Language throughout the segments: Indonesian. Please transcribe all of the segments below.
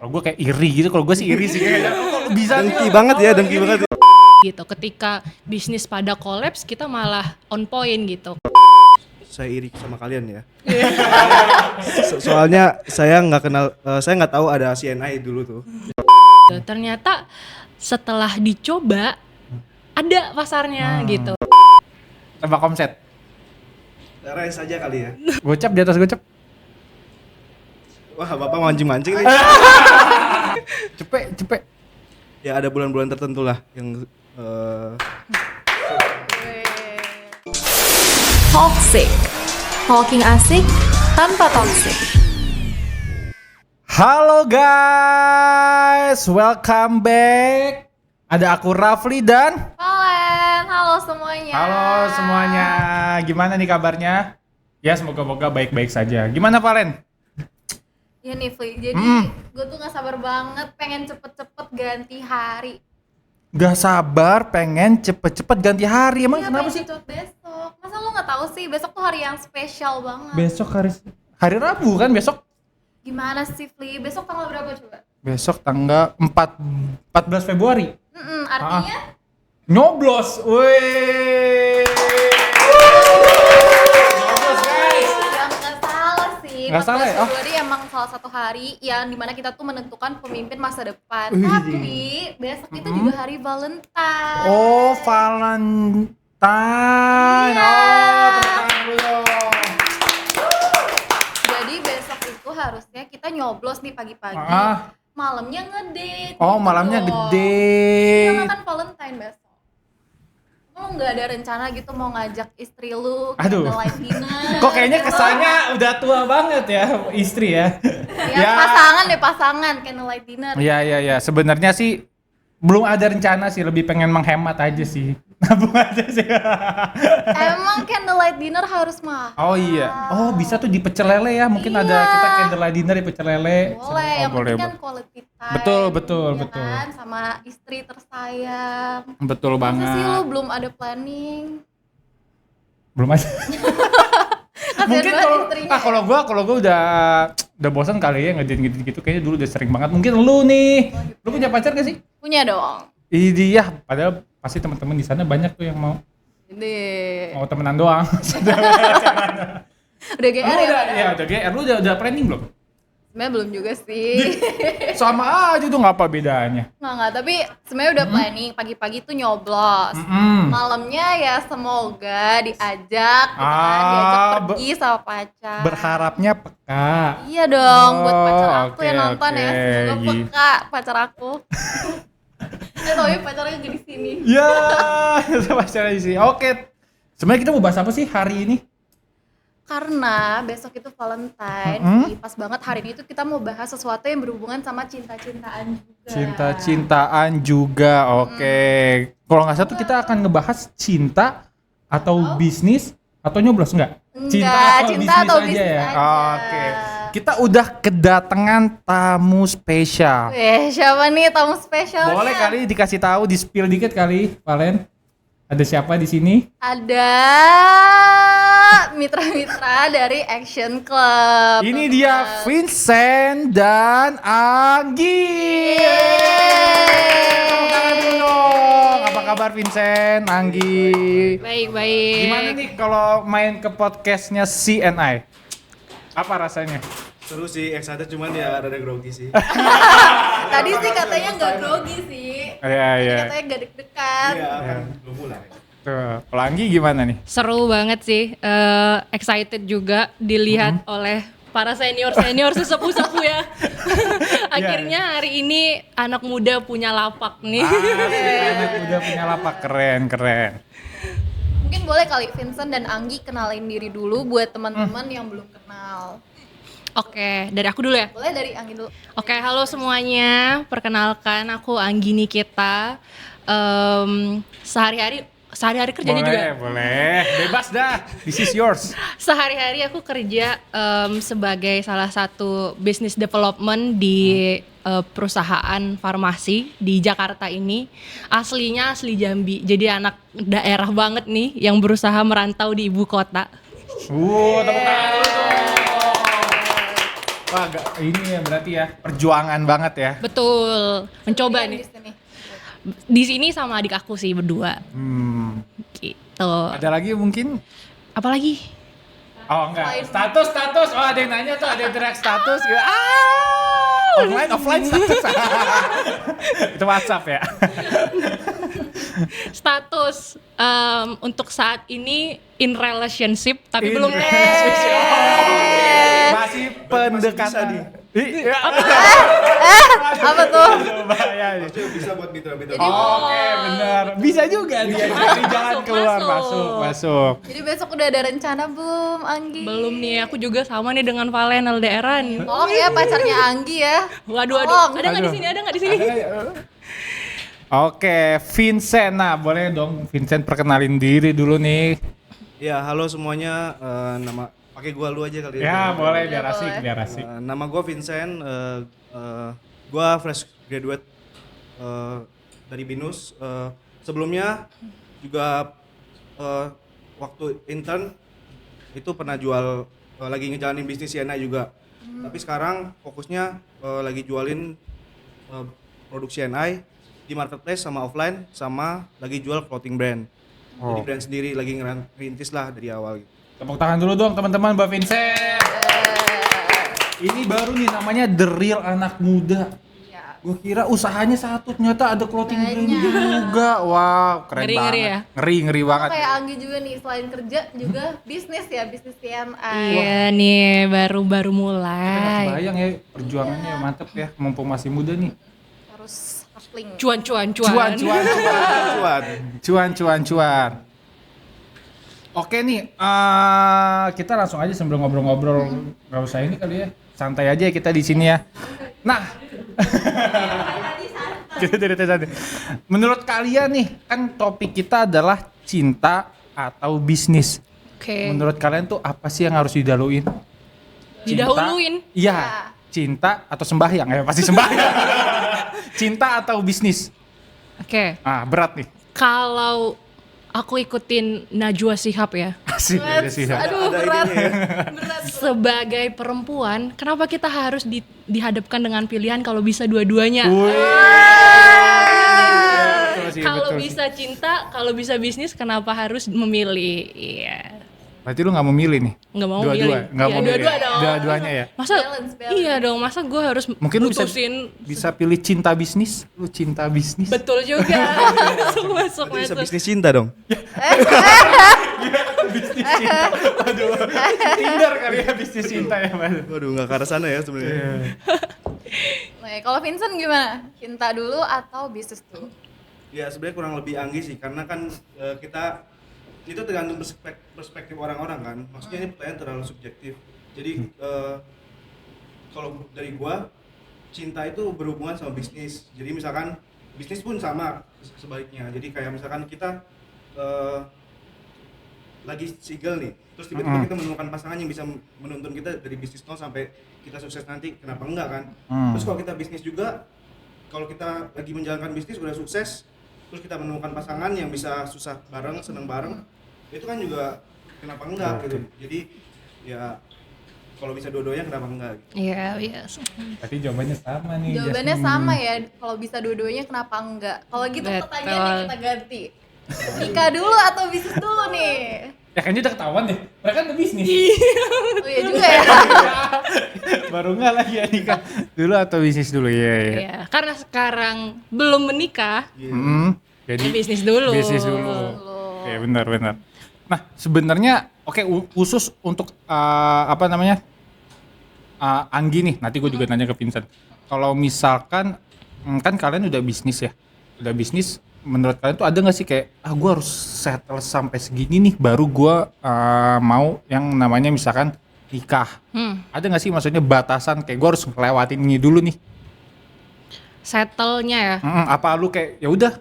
Kalau gue kayak iri gitu, kalau gue sih iri sih kayaknya. Bisa Dengki banget ya, dengki banget. Gitu. Ketika bisnis pada collapse, kita malah on point gitu. Saya iri sama kalian ya. Soalnya saya nggak kenal, saya nggak tahu ada CNI dulu tuh. Ternyata setelah dicoba ada pasarnya gitu. Tebak omset. Res saja kali ya. Gocap di atas gocap. Wah, Bapak mancing-mancing nih. Cepet. Ya ada bulan-bulan tertentu lah yang Toxic. Talking asik tanpa toxic. Halo guys, welcome back. Ada aku Rafli dan Valen, halo semuanya. halo semuanya. Gimana nih kabarnya? Ya semoga-moga baik-baik saja. Gimana Valen? Ya nih Fli, jadi gue tuh gak sabar banget pengen cepet-cepet ganti hari. Gak sabar pengen cepet-cepet ganti hari. Emang Iya, kenapa pengen sih? cepet besok. Masa lu gak tahu sih, besok tuh hari yang spesial banget. Besok hari Rabu kan besok? Gimana sih Fli, besok tanggal berapa coba? Besok tanggal 14 Februari. Artinya Nyoblos. Wih. Nyoblos guys. yang gak salah sih. Nggak salah ya? 14 Februari emang salah satu hari yang dimana kita tuh menentukan pemimpin masa depan. Wih. Tapi besok itu juga hari Valentine. Oh, Valentine. Iya. Oh, tepuk tangan dulu dong. Jadi besok itu harusnya kita nyoblos nih pagi-pagi. Malamnya ngedate. Oh, gitu malamnya loh. gede. Iya kan Valentine besok. Lu nggak ada rencana gitu mau ngajak istri lu ke Aduh. candlelight dinner? Kok kayaknya gitu? kesannya udah tua banget ya istri ya. Ya, pasangan candlelight dinner. Iya. Sebenarnya sih belum ada rencana sih, lebih pengen menghemat aja sih. Nabung aja sih. Emang candlelight dinner harus mahal. Oh iya. Oh, bisa tuh di pecel lele ya. Mungkin ada Iya. kita candlelight dinner di pecel lele. Boleh, yang boleh. penting kan quality time. Betul. ya kan? Sama istri tersayang. Betul Masa sih lu banget. belum ada planning? Belum ada. Kasian Mungkin banget kalau istrinya. kalau gua udah bosan kali ya ngedit gitu, kayaknya dulu udah sering banget. Mungkin lu nih. Lu punya pacar gak sih? Punya dong. Iya, padahal pasti teman-teman di sana banyak tuh yang mau Ini temenan doang. udah GR Lu ya? udah, padahal? ya udah GR, lu udah planning belum? Sebenarnya belum juga sih. Sama aja tuh, nggak apa bedanya. Nggak, tapi sebenarnya udah planning. Pagi-pagi tuh nyoblos. Malamnya ya semoga diajak, gitu kan, diajak pergi sama pacar. Berharapnya peka. Iya dong, buat Oh, pacar aku yang oke, nonton ya. oke. Semoga peka pacar aku. Tapi pacarnya gak di sini. Ya, pacarnya sih. Oke. Sebenarnya kita mau bahas apa sih hari ini? Karena besok itu Valentine, pas banget hari ini tuh kita mau bahas sesuatu yang berhubungan sama cinta-cintaan juga. Cinta-cintaan juga. Oke. Kalau nggak salah tuh kita akan ngebahas cinta atau bisnis atau nyoblos enggak? Enggak, cinta atau bisnis aja. Oke. Kita udah kedatangan tamu spesial. Siapa nih tamu spesialnya? Boleh kali dikasih tahu, di spill dikit kali, Valen. Ada siapa di sini? Ada mitra-mitra dari Action Club. Ini dia Vincent dan Anggi. Tepuk tangan dulu dong. Apa kabar Vincent, Anggi? Baik. Gimana nih kalau main ke podcastnya CNI? Apa rasanya? Seru sih, excited cuman ya rada grogi sih. Tadi sih katanya nggak grogi sih. Iya. Katanya nggak deg-degan. Iya, kan belum mulai. Tuh, kalau Anggi gimana nih? Seru banget sih. Excited juga dilihat oleh para senior sesepuh ya. Akhirnya hari ini anak muda punya lapak nih. Anak udah punya lapak, keren. Mungkin boleh kali Vincent dan Anggi kenalin diri dulu buat teman-teman yang belum kenal. Oke, dari aku dulu ya. Boleh dari Anggi dulu. Oke, halo semuanya. Perkenalkan aku Anggi Nikita. Sehari-hari kerjanya juga. Boleh. Bebas dah. This is yours. Sehari-hari aku kerja sebagai salah satu business development di perusahaan farmasi di Jakarta ini. Aslinya asli Jambi, jadi anak daerah banget nih yang berusaha merantau di ibu kota. Tepuk tangan dulu dong. Wah, ini ya berarti ya perjuangan banget ya. Betul. Mencoba Iya, nih. di sini. Di sini sama adik aku sih berdua. Gitu. Ada lagi mungkin? Apalagi? Oh enggak, status. Oh ada yang nanya tuh, ada yang teriak status gitu. Online, offline status. Itu WhatsApp ya. Status untuk saat ini in relationship tapi In belum relationship. Masih Masih bisa pendekatan. nih. Iya. Apa tuh? Bahaya nih. Maksudnya bisa buat mitra-mitra. Oke, benar. Bisa juga dia cari jalan keluar, masuk. Jadi besok udah ada rencana belum, Anggi? Belum nih, aku juga sama nih dengan Valen LDRan. Tolong ya pacarnya Anggi ya. Waduh. Tolong. Ada nggak di sini? Ada nggak di sini? Oke, Vincent. Nah, boleh dong Vincent perkenalin diri dulu nih. Ya, halo semuanya. Nama pakai gua lu aja kali Ya, boleh Ya, biar asik. Nama gua Vincent. Gua fresh graduate dari BINUS. Sebelumnya juga waktu intern itu pernah jual lagi ngejalanin bisnis CNI juga. Tapi sekarang fokusnya lagi jualin produk CNI di marketplace sama offline, sama lagi jual clothing brand. Jadi Oh. brand sendiri lagi ngerintis lah dari awal gitu. Tepuk tangan dulu dong teman-teman Mbak Vincent. Ini baru nih namanya The Real Anak Muda. Ya. Gue kira usahanya satu, ternyata ada clothing brand juga. Wow, keren Ngeri-ngeri banget. ya? Ngeri banget. Kayak Anggi juga nih, selain kerja juga bisnis ya, bisnis CNI. Iya nih, baru mulai. Bayang ya perjuangannya mantep ya, mumpung masih muda nih. Harus hustling. Cuan. Cuan. Oke nih, kita langsung aja sambil ngobrol-ngobrol. Gak usah ini kali ya, santai aja kita di sini ya. Nah, kita dari tadi. Menurut kalian nih, kan topik kita adalah cinta atau bisnis. Oke. Menurut kalian tuh apa sih yang harus didahuluin? Didahuluin? Iya, cinta atau sembahyang ya pasti sembahyang. Cinta atau bisnis? Oke. Ah, berat nih. Kalau aku ikutin Najwa Shihab ya. Asik aja sih. Aduh, Ada berat. ininya ya. Berat. Sebagai perempuan, kenapa kita harus dihadapkan dengan pilihan kalau bisa dua-duanya? Wih. Betul sih, Kalau betul sih. bisa cinta, kalau bisa bisnis, kenapa harus memilih? Iya. Berarti lu nggak mau milih nih? Nggak mau Dua-dua, milih. nggak Iya, mau milih. dua-dua dong. Dua-duanya ya. Masa Balance. iya dong, masa gue harus Mungkin lu putusin. bisa pilih cinta bisnis. Lu cinta bisnis. Betul juga. masuk. Berarti bisa bisnis cinta dong. Bisnis cinta. Waduh. Tinder kali ya bisnis cinta ya, Mas. Waduh, nggak ke arah sana ya sebenarnya. Iya. Nah, kalau Vincent gimana? Cinta dulu atau bisnis dulu? Ya sebenarnya kurang lebih Anggi sih, karena kan kita itu tergantung perspektif orang-orang kan. Maksudnya ini pertanyaan terlalu subjektif. Jadi kalau dari gua, cinta itu berhubungan sama bisnis. Jadi misalkan bisnis pun sama sebaliknya. Jadi kayak misalkan kita lagi single nih, terus tiba-tiba kita menemukan pasangan yang bisa menuntun kita dari bisnis nol sampai kita sukses nanti, kenapa enggak kan? Terus kalau kita bisnis juga, kalau kita lagi menjalankan bisnis udah sukses, terus kita menemukan pasangan yang bisa susah bareng, seneng bareng, itu kan juga kenapa enggak gitu. Jadi ya kalau bisa dua-duanya kenapa enggak gitu. Iya, iya. Tapi jawabannya sama nih. Jawabannya Jasmine. sama ya, kalau bisa dua-duanya kenapa enggak? Kalau gitu Betul. pertanyaannya kita ganti. Nikah dulu atau bisnis dulu nih? Ya kayaknya udah ketahuan deh. Mereka kan bisnis. Oh iya juga ya. Baru nggak lagi ya nikah. Dulu atau bisnis dulu ya. Iya, karena sekarang belum menikah, Jadi ya bisnis dulu. bisnis dulu. Oke, benar. Nah, sebenarnya oke khusus untuk apa namanya? Anggi nih, nanti gue juga nanya ke Vincent. Kalau misalkan kan kalian udah bisnis ya. Udah bisnis, menurut kalian tuh ada nggak sih kayak gue harus settle sampai segini nih baru gue mau yang namanya misalkan nikah. Ada nggak sih maksudnya batasan kayak gue harus ngelewatin ini dulu nih? Settle-nya ya. Apa lu kayak ya udah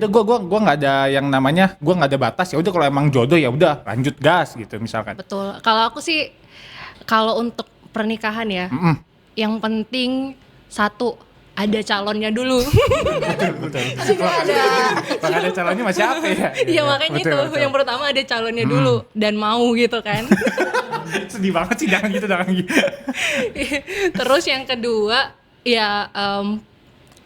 gua nggak ada yang namanya gua nggak ada batas, ya udah kalau emang jodoh ya udah lanjut gas gitu misalkan. Betul. Kalau aku sih, kalau untuk pernikahan ya, yang penting satu, ada calonnya dulu. Sudah ada. Bang ada calonnya masih apa ya? Iya makanya Betul, itu betul. yang pertama ada calonnya dulu dan mau gitu kan. Sedih banget sih, jangan gitu. Terus yang kedua ya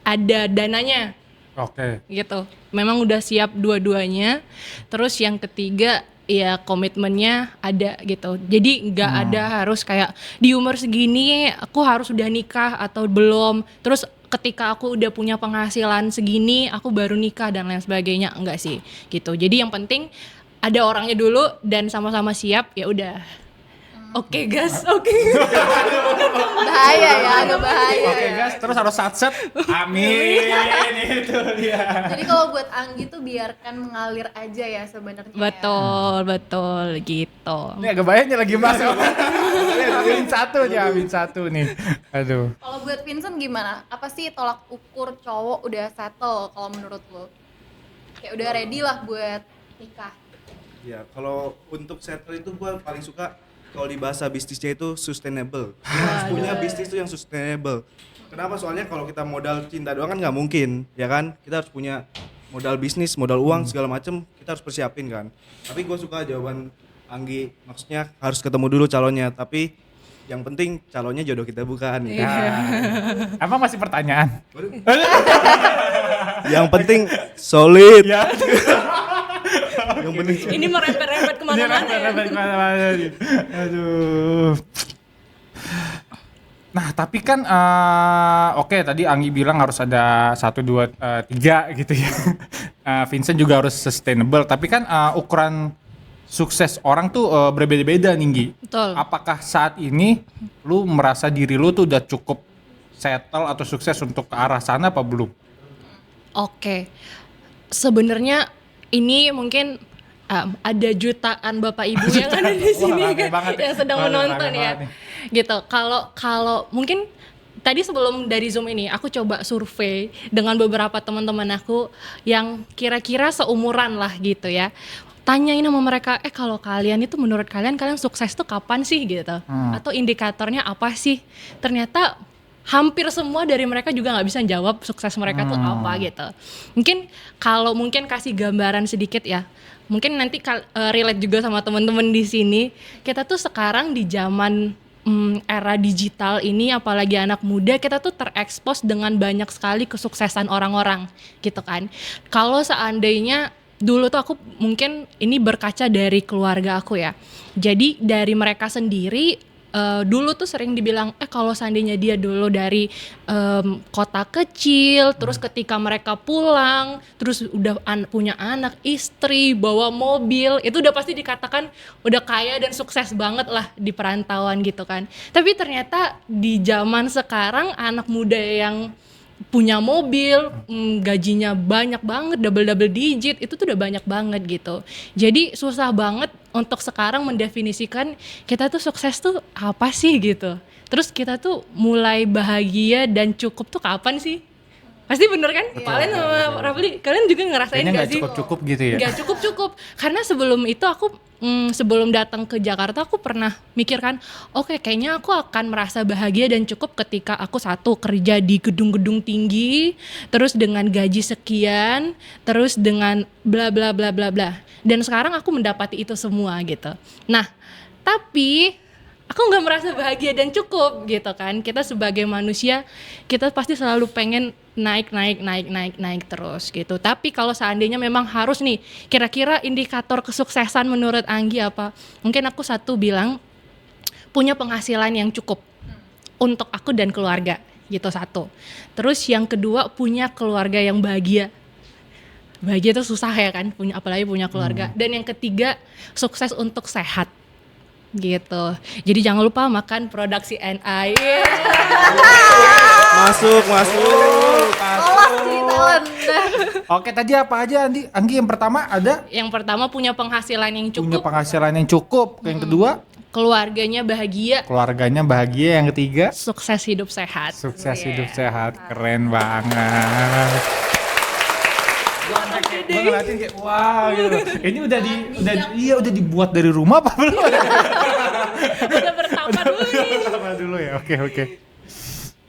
ada dananya Oke. gitu. Memang udah siap dua-duanya. Terus yang ketiga ya komitmennya ada gitu. Jadi nggak ada harus kayak di umur segini aku harus udah nikah atau belum. Terus ketika aku udah punya penghasilan segini aku baru nikah dan lain sebagainya, enggak sih gitu. Jadi yang penting ada orangnya dulu dan sama-sama siap, ya udah. Oke gas, oke. Bahaya ya, agak bahaya. Oke ya. guys, terus harus satset. Amin. Itu dia. Jadi kalau buat Anggi tuh biarkan mengalir aja ya sebenarnya. Betul gitu. Ini agak bahaya nih lagi masuk. Amin satu nih. Aduh. Kalau buat Vincent gimana? Apa sih tolak ukur cowok udah settle kalau menurut lo? Kayak udah ready lah buat nikah. Ya, kalau untuk settle itu gue paling suka kalau di bahasa bisnisnya itu sustainable. Kita harus punya bisnis itu yang sustainable. Kenapa? Soalnya kalau kita modal cinta doang kan nggak mungkin, ya kan? Kita harus punya modal bisnis, modal uang segala macem, kita harus persiapin kan. Tapi gue suka jawaban Anggi, maksudnya harus ketemu dulu calonnya. Tapi yang penting calonnya jodoh kita bukan. Ya. Apa masih pertanyaan? Yang penting solid. Ya. Yang penting Ini merempet-rempet kemana-mana ya. Kemana-mana nih. Aduh. Nah tapi kan oke tadi Anggi bilang harus ada 1, 2, 3 gitu ya. Vincent juga harus sustainable. Tapi kan ukuran sukses orang tuh berbeda-beda nih Nggi. Betul. Apakah saat ini lu merasa diri lu tuh udah cukup settle atau sukses untuk ke arah sana apa belum? Oke. Sebenarnya ini mungkin ada jutaan bapak ibu yang ada di sini Wah, kan, banget ya. yang sedang Wah, menonton rame ya. banget nih. Gitu. Kalau mungkin tadi sebelum dari Zoom ini aku coba survei dengan beberapa teman-teman aku yang kira-kira seumuran lah gitu ya. Tanyain sama mereka, kalau kalian itu menurut kalian sukses tuh kapan sih gitu? Atau indikatornya apa sih? Ternyata hampir semua dari mereka juga nggak bisa jawab sukses mereka tuh apa gitu. Mungkin kasih gambaran sedikit ya. Mungkin nanti relate juga sama teman-teman di sini. Kita tuh sekarang di zaman era digital ini, apalagi anak muda, kita tuh terekspos dengan banyak sekali kesuksesan orang-orang gitu kan. Kalau seandainya dulu tuh aku mungkin ini berkaca dari keluarga aku ya. Jadi dari mereka sendiri dulu tuh sering dibilang kalau seandainya dia dulu dari kota kecil, terus ketika mereka pulang terus udah punya anak, istri, bawa mobil, itu udah pasti dikatakan udah kaya dan sukses banget lah di perantauan gitu kan. Tapi ternyata di zaman sekarang anak muda yang punya mobil, gajinya banyak banget, double digit, itu tuh udah banyak banget gitu. Jadi susah banget untuk sekarang mendefinisikan kita tuh sukses tuh apa sih gitu. Terus kita tuh mulai bahagia dan cukup tuh kapan sih? Pasti bener kan? Kalian sama Rafli, kalian juga ngerasain Kayaknya gak nggak sih? cukup-cukup gitu ya? Gak cukup-cukup. Karena sebelum itu aku sebelum datang ke Jakarta aku pernah mikir kan, oke, kayaknya aku akan merasa bahagia dan cukup ketika aku kerja di gedung-gedung tinggi, terus dengan gaji sekian, terus dengan bla bla bla bla bla. Dan sekarang aku mendapati itu semua gitu. Nah, tapi aku nggak merasa bahagia dan cukup gitu kan. Kita sebagai manusia, kita pasti selalu pengen naik terus gitu. Tapi kalau seandainya memang harus nih, kira-kira indikator kesuksesan menurut Anggi apa? Mungkin aku bilang punya penghasilan yang cukup untuk aku dan keluarga gitu, satu. Terus yang kedua punya keluarga yang bahagia. Bahagia itu susah ya kan, apalagi punya keluarga. Dan yang ketiga sukses untuk sehat gitu. Jadi jangan lupa makan produk CNI. masuk. Lolos nih talent. Oke, tadi apa aja Anggi? Yang pertama ada Yang pertama punya penghasilan yang punya cukup, penghasilan yang cukup. Yang kedua keluarganya bahagia, keluarganya bahagia. Yang ketiga sukses hidup sehat. sukses hidup sehat. Keren banget. Gue ngeliatin kayak wah gitu. Ini udah dibuat dari rumah apa belum? Udah bertapa dulu nih. Apa dulu ya? Oke.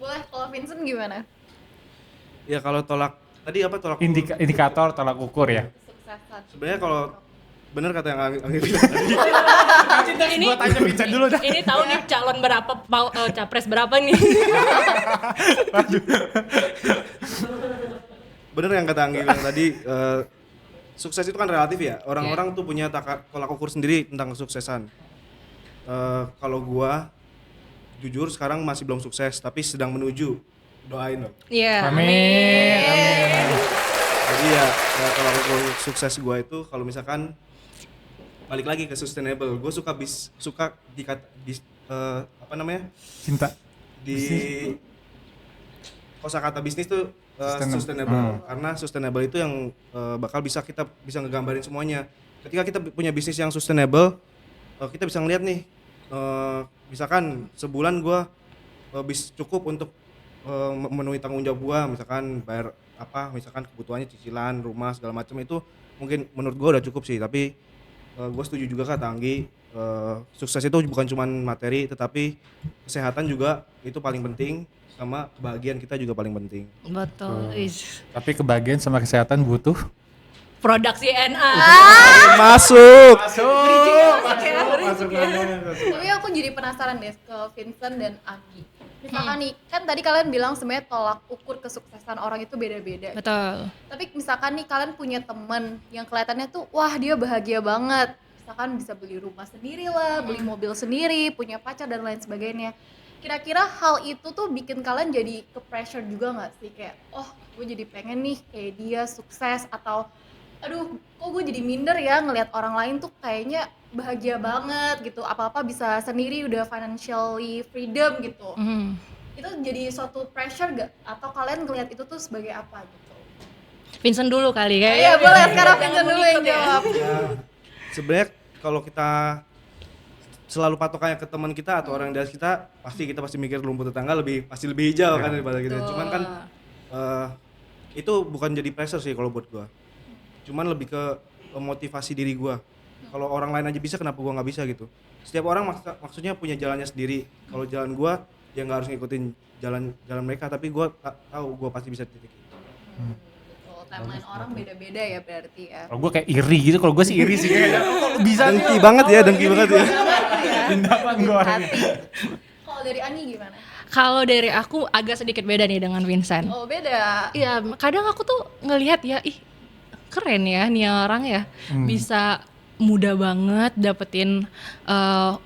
Boleh, kalau Vincent gimana? Ya kalau tadi apa tolak ukur? Indikator tolak ukur ya. Kesuksesan. Sebenarnya kalau bener kata yang Anggi bilang tadi. ini Gua tanya Vincent dulu dah. ini tahu nih calon berapa capres berapa nih. Bener yang kata Anggi bilang tadi, sukses itu kan relatif ya. Orang-orang tuh punya tolak ukur sendiri tentang kesuksesan. Kalau gua jujur sekarang masih belum sukses, tapi sedang menuju. Doain dong. Iya. Amin. Jadi ya kalau ukur sukses gua itu kalau misalkan balik lagi ke sustainable, gue suka apa namanya Cinta. di kosakata bisnis tuh sustainable. Karena sustainable itu yang bakal kita bisa ngegambarin semuanya. Ketika kita punya bisnis yang sustainable, kita bisa ngeliat nih, misalkan sebulan gue cukup untuk memenuhi tanggung jawab gue, misalkan bayar apa, misalkan kebutuhannya cicilan, rumah segala macam itu mungkin menurut gue udah cukup sih. Tapi gue setuju juga kata Anggi, sukses itu bukan cuma materi, tetapi kesehatan juga itu paling penting, sama kebahagiaan kita juga paling penting. Betul. Tapi kebahagiaan sama kesehatan butuh Produk CNA. Masuk. Masuk. Tapi aku jadi penasaran deh ke Vincent dan Anggi. Misalkan nih, kan tadi kalian bilang sebenarnya tolak ukur kesuksesan orang itu beda-beda. Betul. Tapi misalkan nih kalian punya temen yang kelihatannya tuh wah dia bahagia banget. Misalkan bisa beli rumah sendiri lah, beli mobil sendiri, punya pacar dan lain sebagainya. Kira-kira hal itu tuh bikin kalian jadi ke pressure juga nggak sih? Kayak oh gue jadi pengen nih kayak dia sukses, atau aduh kok gue jadi minder ya ngelihat orang lain tuh kayaknya bahagia banget gitu, apa-apa bisa sendiri, udah financially freedom gitu. Itu jadi suatu pressure gak? Atau kalian ngelihat itu tuh sebagai apa gitu? Vincent dulu kali ya. Iya boleh, sekarang Vincent dulu yang jawab. Ya, sebenarnya kalau kita selalu patokannya ke teman kita atau orang dari kita, kita pasti mikir rumput tetangga pasti lebih hijau kan daripada kita. Cuman kan itu bukan jadi pressure sih kalau buat gua. Cuman lebih ke motivasi diri gua. Kalau orang lain aja bisa, kenapa gua nggak bisa gitu? Setiap orang maksudnya punya jalannya sendiri. Kalau jalan gua ya nggak harus ngikutin jalan mereka, tapi gua tahu gua pasti bisa titik itu. Timeline orang beda-beda ya berarti ya. Kalau gue kayak iri gitu, kalau gue sih iri sih kayaknya. Kok bisa Dengki banget ya. Tindakan gue orangnya. Kalau dari Ani gimana? Kalau dari aku agak sedikit beda nih dengan Vincent. Oh beda. Iya, kadang aku tuh ngelihat ya, ih keren ya nih orang ya, bisa mudah banget dapetin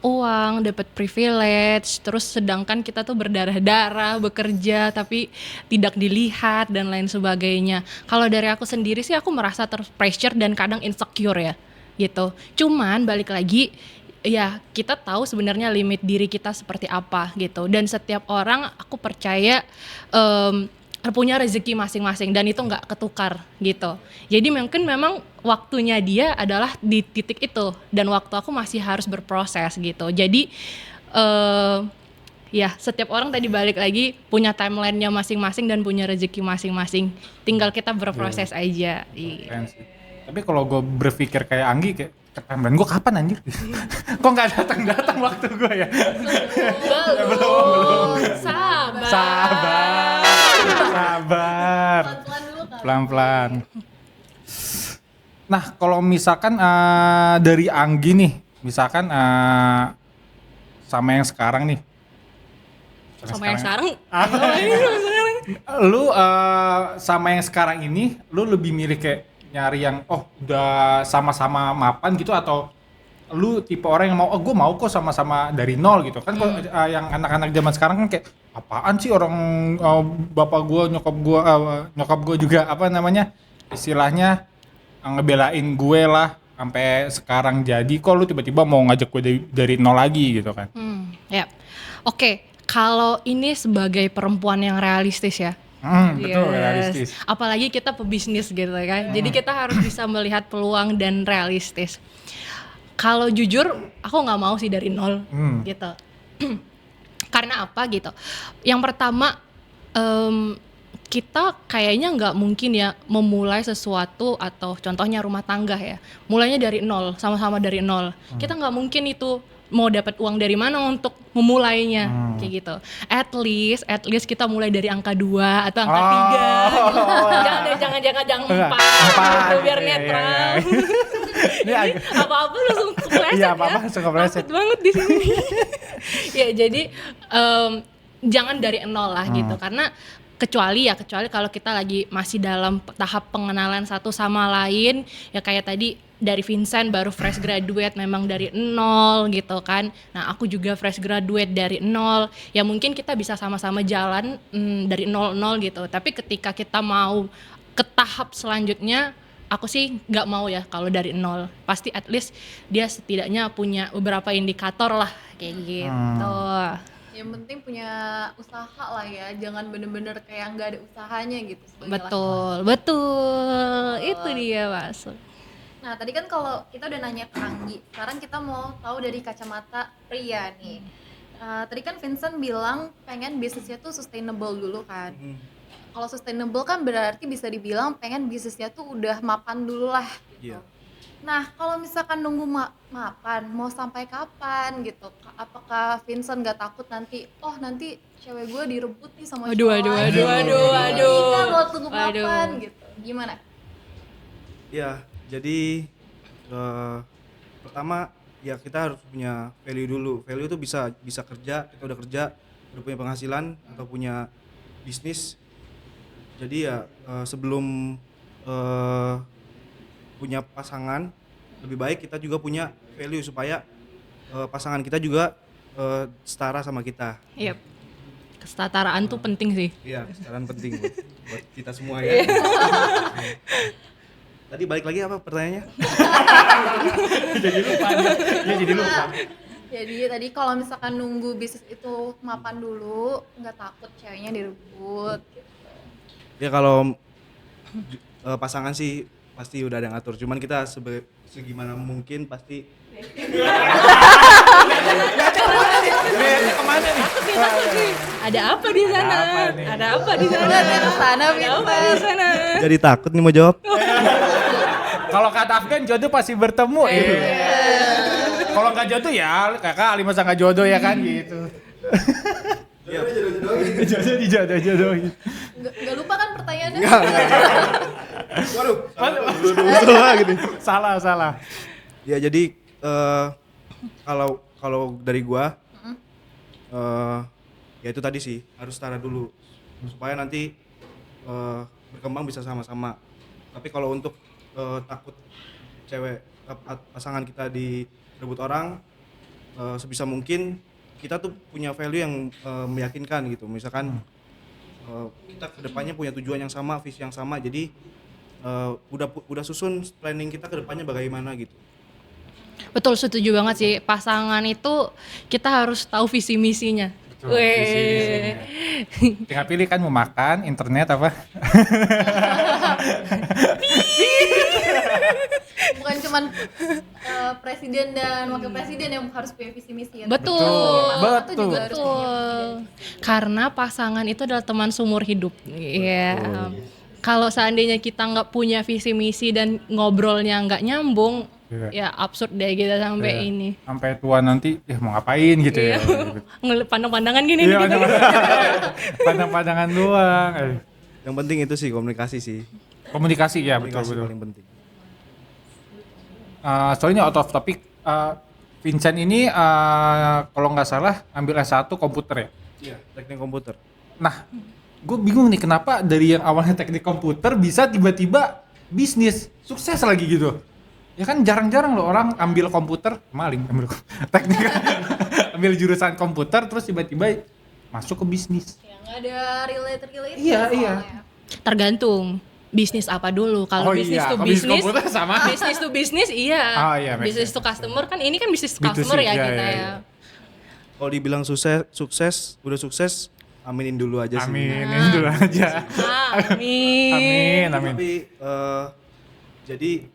uang, dapet privilege, terus sedangkan kita tuh berdarah-darah bekerja tapi tidak dilihat dan lain sebagainya. Kalau dari aku sendiri sih aku merasa terpressure dan kadang insecure ya gitu. Cuman balik lagi ya kita tahu sebenarnya limit diri kita seperti apa gitu, dan setiap orang aku percaya punya rezeki masing-masing dan itu nggak ketukar gitu. Jadi mungkin memang waktunya dia adalah di titik itu dan waktu aku masih harus berproses gitu. Jadi ya setiap orang tadi balik lagi punya timelinenya masing-masing dan punya rezeki masing-masing. Tinggal kita berproses aja. Iya. Tapi kalau gue berpikir kayak Anggi, kayak timeline gue kapan anjir? Kok nggak datang waktu gue ya? Belum. Sabar. Pelan-pelan dulu kan. Pelan-pelan. Nah, kalau misalkan dari Anggi nih, misalkan sama yang sekarang nih. Sama yang sekarang? Lu sama yang sekarang ini, lu lebih milih kayak nyari yang udah sama-sama mapan gitu, atau lu tipe orang yang mau gue mau kok sama-sama dari nol gitu kan? Kalau yang anak-anak zaman sekarang kan kayak apaan sih orang bapak gue, nyokap gue juga apa namanya istilahnya ngebelain gue lah sampai sekarang, jadi kok lu tiba-tiba mau ngajak gue dari nol lagi gitu kan? Ya, oke. Kalau ini sebagai perempuan yang realistis ya. Betul, realistis. Apalagi kita pebisnis gitu kan. Jadi kita harus bisa melihat peluang dan realistis. Kalau jujur, aku nggak mau sih dari nol gitu. Karena apa gitu? Yang pertama, kita kayaknya nggak mungkin ya memulai sesuatu, atau contohnya rumah tangga ya, mulainya dari nol, sama-sama dari nol. Kita nggak mungkin itu mau dapat uang dari mana untuk memulainya kayak gitu. At least kita mulai dari angka 2 atau angka 3 gitu. Jangan 4 gitu, biar Iya, netral. Ini agak- Apa-apa langsung kepleset Iya, ya. apa-apa langsung kepleset. Takut banget di sini. Ya jadi jangan dari nol lah gitu, karena kecuali kalau kita lagi masih dalam tahap pengenalan satu sama lain, ya kayak tadi dari Vincent baru fresh graduate memang dari nol gitu kan. Nah aku juga fresh graduate dari nol, ya mungkin kita bisa sama-sama jalan dari nol gitu. Tapi ketika kita mau ke tahap selanjutnya, aku sih nggak mau ya kalau dari nol. Pasti at least dia setidaknya punya beberapa indikator lah kayak gitu. Yang penting punya usaha lah ya, jangan bener-bener kayak nggak ada usahanya gitu sebagai Betul, itu dia masuk. Nah, tadi kan kalau kita udah nanya ke Anggi, sekarang kita mau tahu dari kacamata pria nih. Tadi kan Vincent bilang pengen bisnisnya tuh sustainable dulu kan. Kalau sustainable kan berarti bisa dibilang pengen bisnisnya tuh udah mapan dulu lah gitu. Iya. Nah, kalau misalkan nunggu mapan, mau sampai kapan gitu? Apakah Vincent gak takut nanti cewek gue direbut nih sama Waduh, cowok lain? waduh. Kita mau tunggu Waduh. mapan gitu. Gimana? Ya, jadi pertama ya kita harus punya value dulu. Value itu bisa kerja, kita udah kerja, udah punya penghasilan atau punya bisnis. Jadi ya sebelum punya pasangan, lebih baik kita juga punya value supaya pasangan kita juga setara sama kita. Yep. Kesetaraan tuh penting sih. Iya, sekarang penting buat kita semua ya. Tadi balik lagi apa pertanyaannya? jadi lupa. Jadi tadi kalau misalkan nunggu bisnis itu mapan dulu, nggak takut ceweknya direbut gitu. Ya kalau pasangan sih pasti udah ada yang ngatur. Cuman kita segimana mungkin pasti Kemana nih? Ada apa di sana? apa nih? Ada apa di sana? Ada di sana, Ada apa di sana? jadi takut nih mau jawab. Kalau kata Afgan jodoh pasti bertemu. Kalau nggak jodoh ya kakak Ali masa nggak jodoh ya kan gitu. Jodoh dijodoh-jodohin. Nggak lupa kan pertanyaannya? Waduh, salah gitu. Salah. Ya jadi kalau dari gua ya itu tadi sih harus setara dulu supaya nanti berkembang bisa sama-sama. Tapi kalau untuk takut cewek pasangan kita direbut orang, sebisa mungkin kita tuh punya value yang meyakinkan gitu. Misalkan kita kedepannya punya tujuan yang sama, visi yang sama, jadi udah susun planning kita kedepannya bagaimana gitu. Betul, setuju banget sih. Pasangan itu kita harus tahu visi misinya. Betul, visi-misinya. Tinggal pilih kan mau makan, internet apa? Bukan cuman presiden dan wakil presiden yang harus punya visi misi ya. Betul. Pasangan tuh juga harus punya Betul. Karena pasangan itu adalah teman seumur hidup. Iya. Kalau seandainya kita nggak punya visi misi dan ngobrolnya nggak nyambung, ya absurd deh kita sampai ini. Sampai tua nanti mau ngapain gitu ya. Pandang-pandangan gini Iya, nih kita. pandang-pandangan doang. Yang penting itu sih komunikasi sih. Komunikasi ya, Komunikasi betul. paling penting. Soalnya out of topic, Vincent ini kalau nggak salah ambil S1 komputer ya. Iya, teknik komputer. Nah, gue bingung nih kenapa dari yang awalnya teknik komputer bisa tiba-tiba bisnis sukses lagi gitu. Ya kan jarang-jarang loh orang ambil komputer, ambil teknik, ambil jurusan komputer terus tiba-tiba masuk ke bisnis. Ya nggak ada relate Iya. soalnya. Tergantung bisnis apa dulu. Kalau Oh bisnis iya, to kalau bisnis bisnis, komputer sama. bisnis to bisnis iya. Oh iya, make Bisnis sense. to customer kan ini kan bisnis to B2C, customer ya iya, kita iya, ya. Kalau dibilang sukses, udah sukses, aminin dulu aja sih. Aminin dulu aja. Amin. Amin. Tapi jadi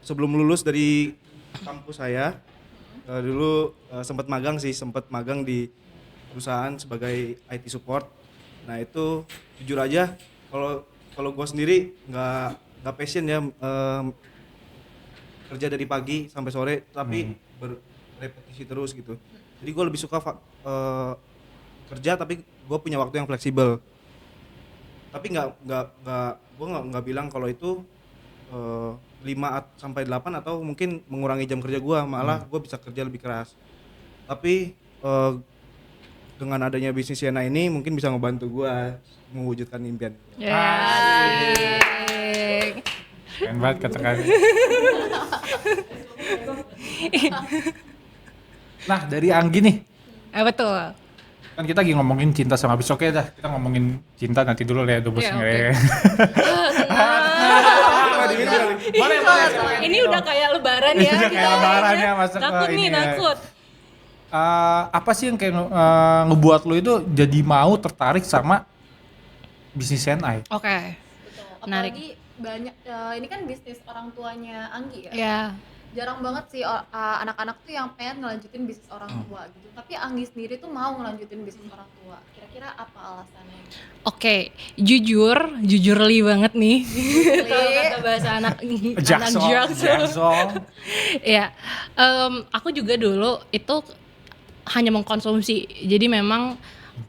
sebelum lulus dari kampus saya dulu sempat magang di perusahaan sebagai IT support. Nah itu jujur aja kalau gue sendiri nggak passion ya kerja dari pagi sampai sore, tapi repetisi terus gitu. Jadi gue lebih suka kerja tapi gue punya waktu yang fleksibel. Tapi gue nggak bilang kalau itu 5 sampai 8 atau mungkin mengurangi jam kerja gue, malah gue bisa kerja lebih keras. Tapi dengan adanya bisnis Sienna ini mungkin bisa ngebantu gue mewujudkan impian. Keren banget kata-kata. Nah, dari Anggi nih, Betul. kan kita lagi ngomongin cinta sama bisnis. Oke dah, kita ngomongin cinta nanti dulu lah ya, bosnya. Oke. Boleh. Ini udah kayak lebaran ya. Udah kayak lebaran ya, masa Takut ini nih, ya. takut. Apa sih yang kayak ngebuat lo itu jadi mau tertarik sama bisnis CNI? Oke. Betul. Menarik. Apalagi banyak ini kan bisnis orang tuanya Anggi ya. Ya. Jarang banget sih anak-anak tuh yang pengen ngelanjutin bisnis orang tua gitu. Tapi Anggi sendiri tuh mau ngelanjutin bisnis orang tua. Kira-kira apa alasannya? Oke, jujur li banget nih. Kalau kata bahasa anak Jaksel. Ya, aku juga dulu itu hanya mengkonsumsi. Jadi memang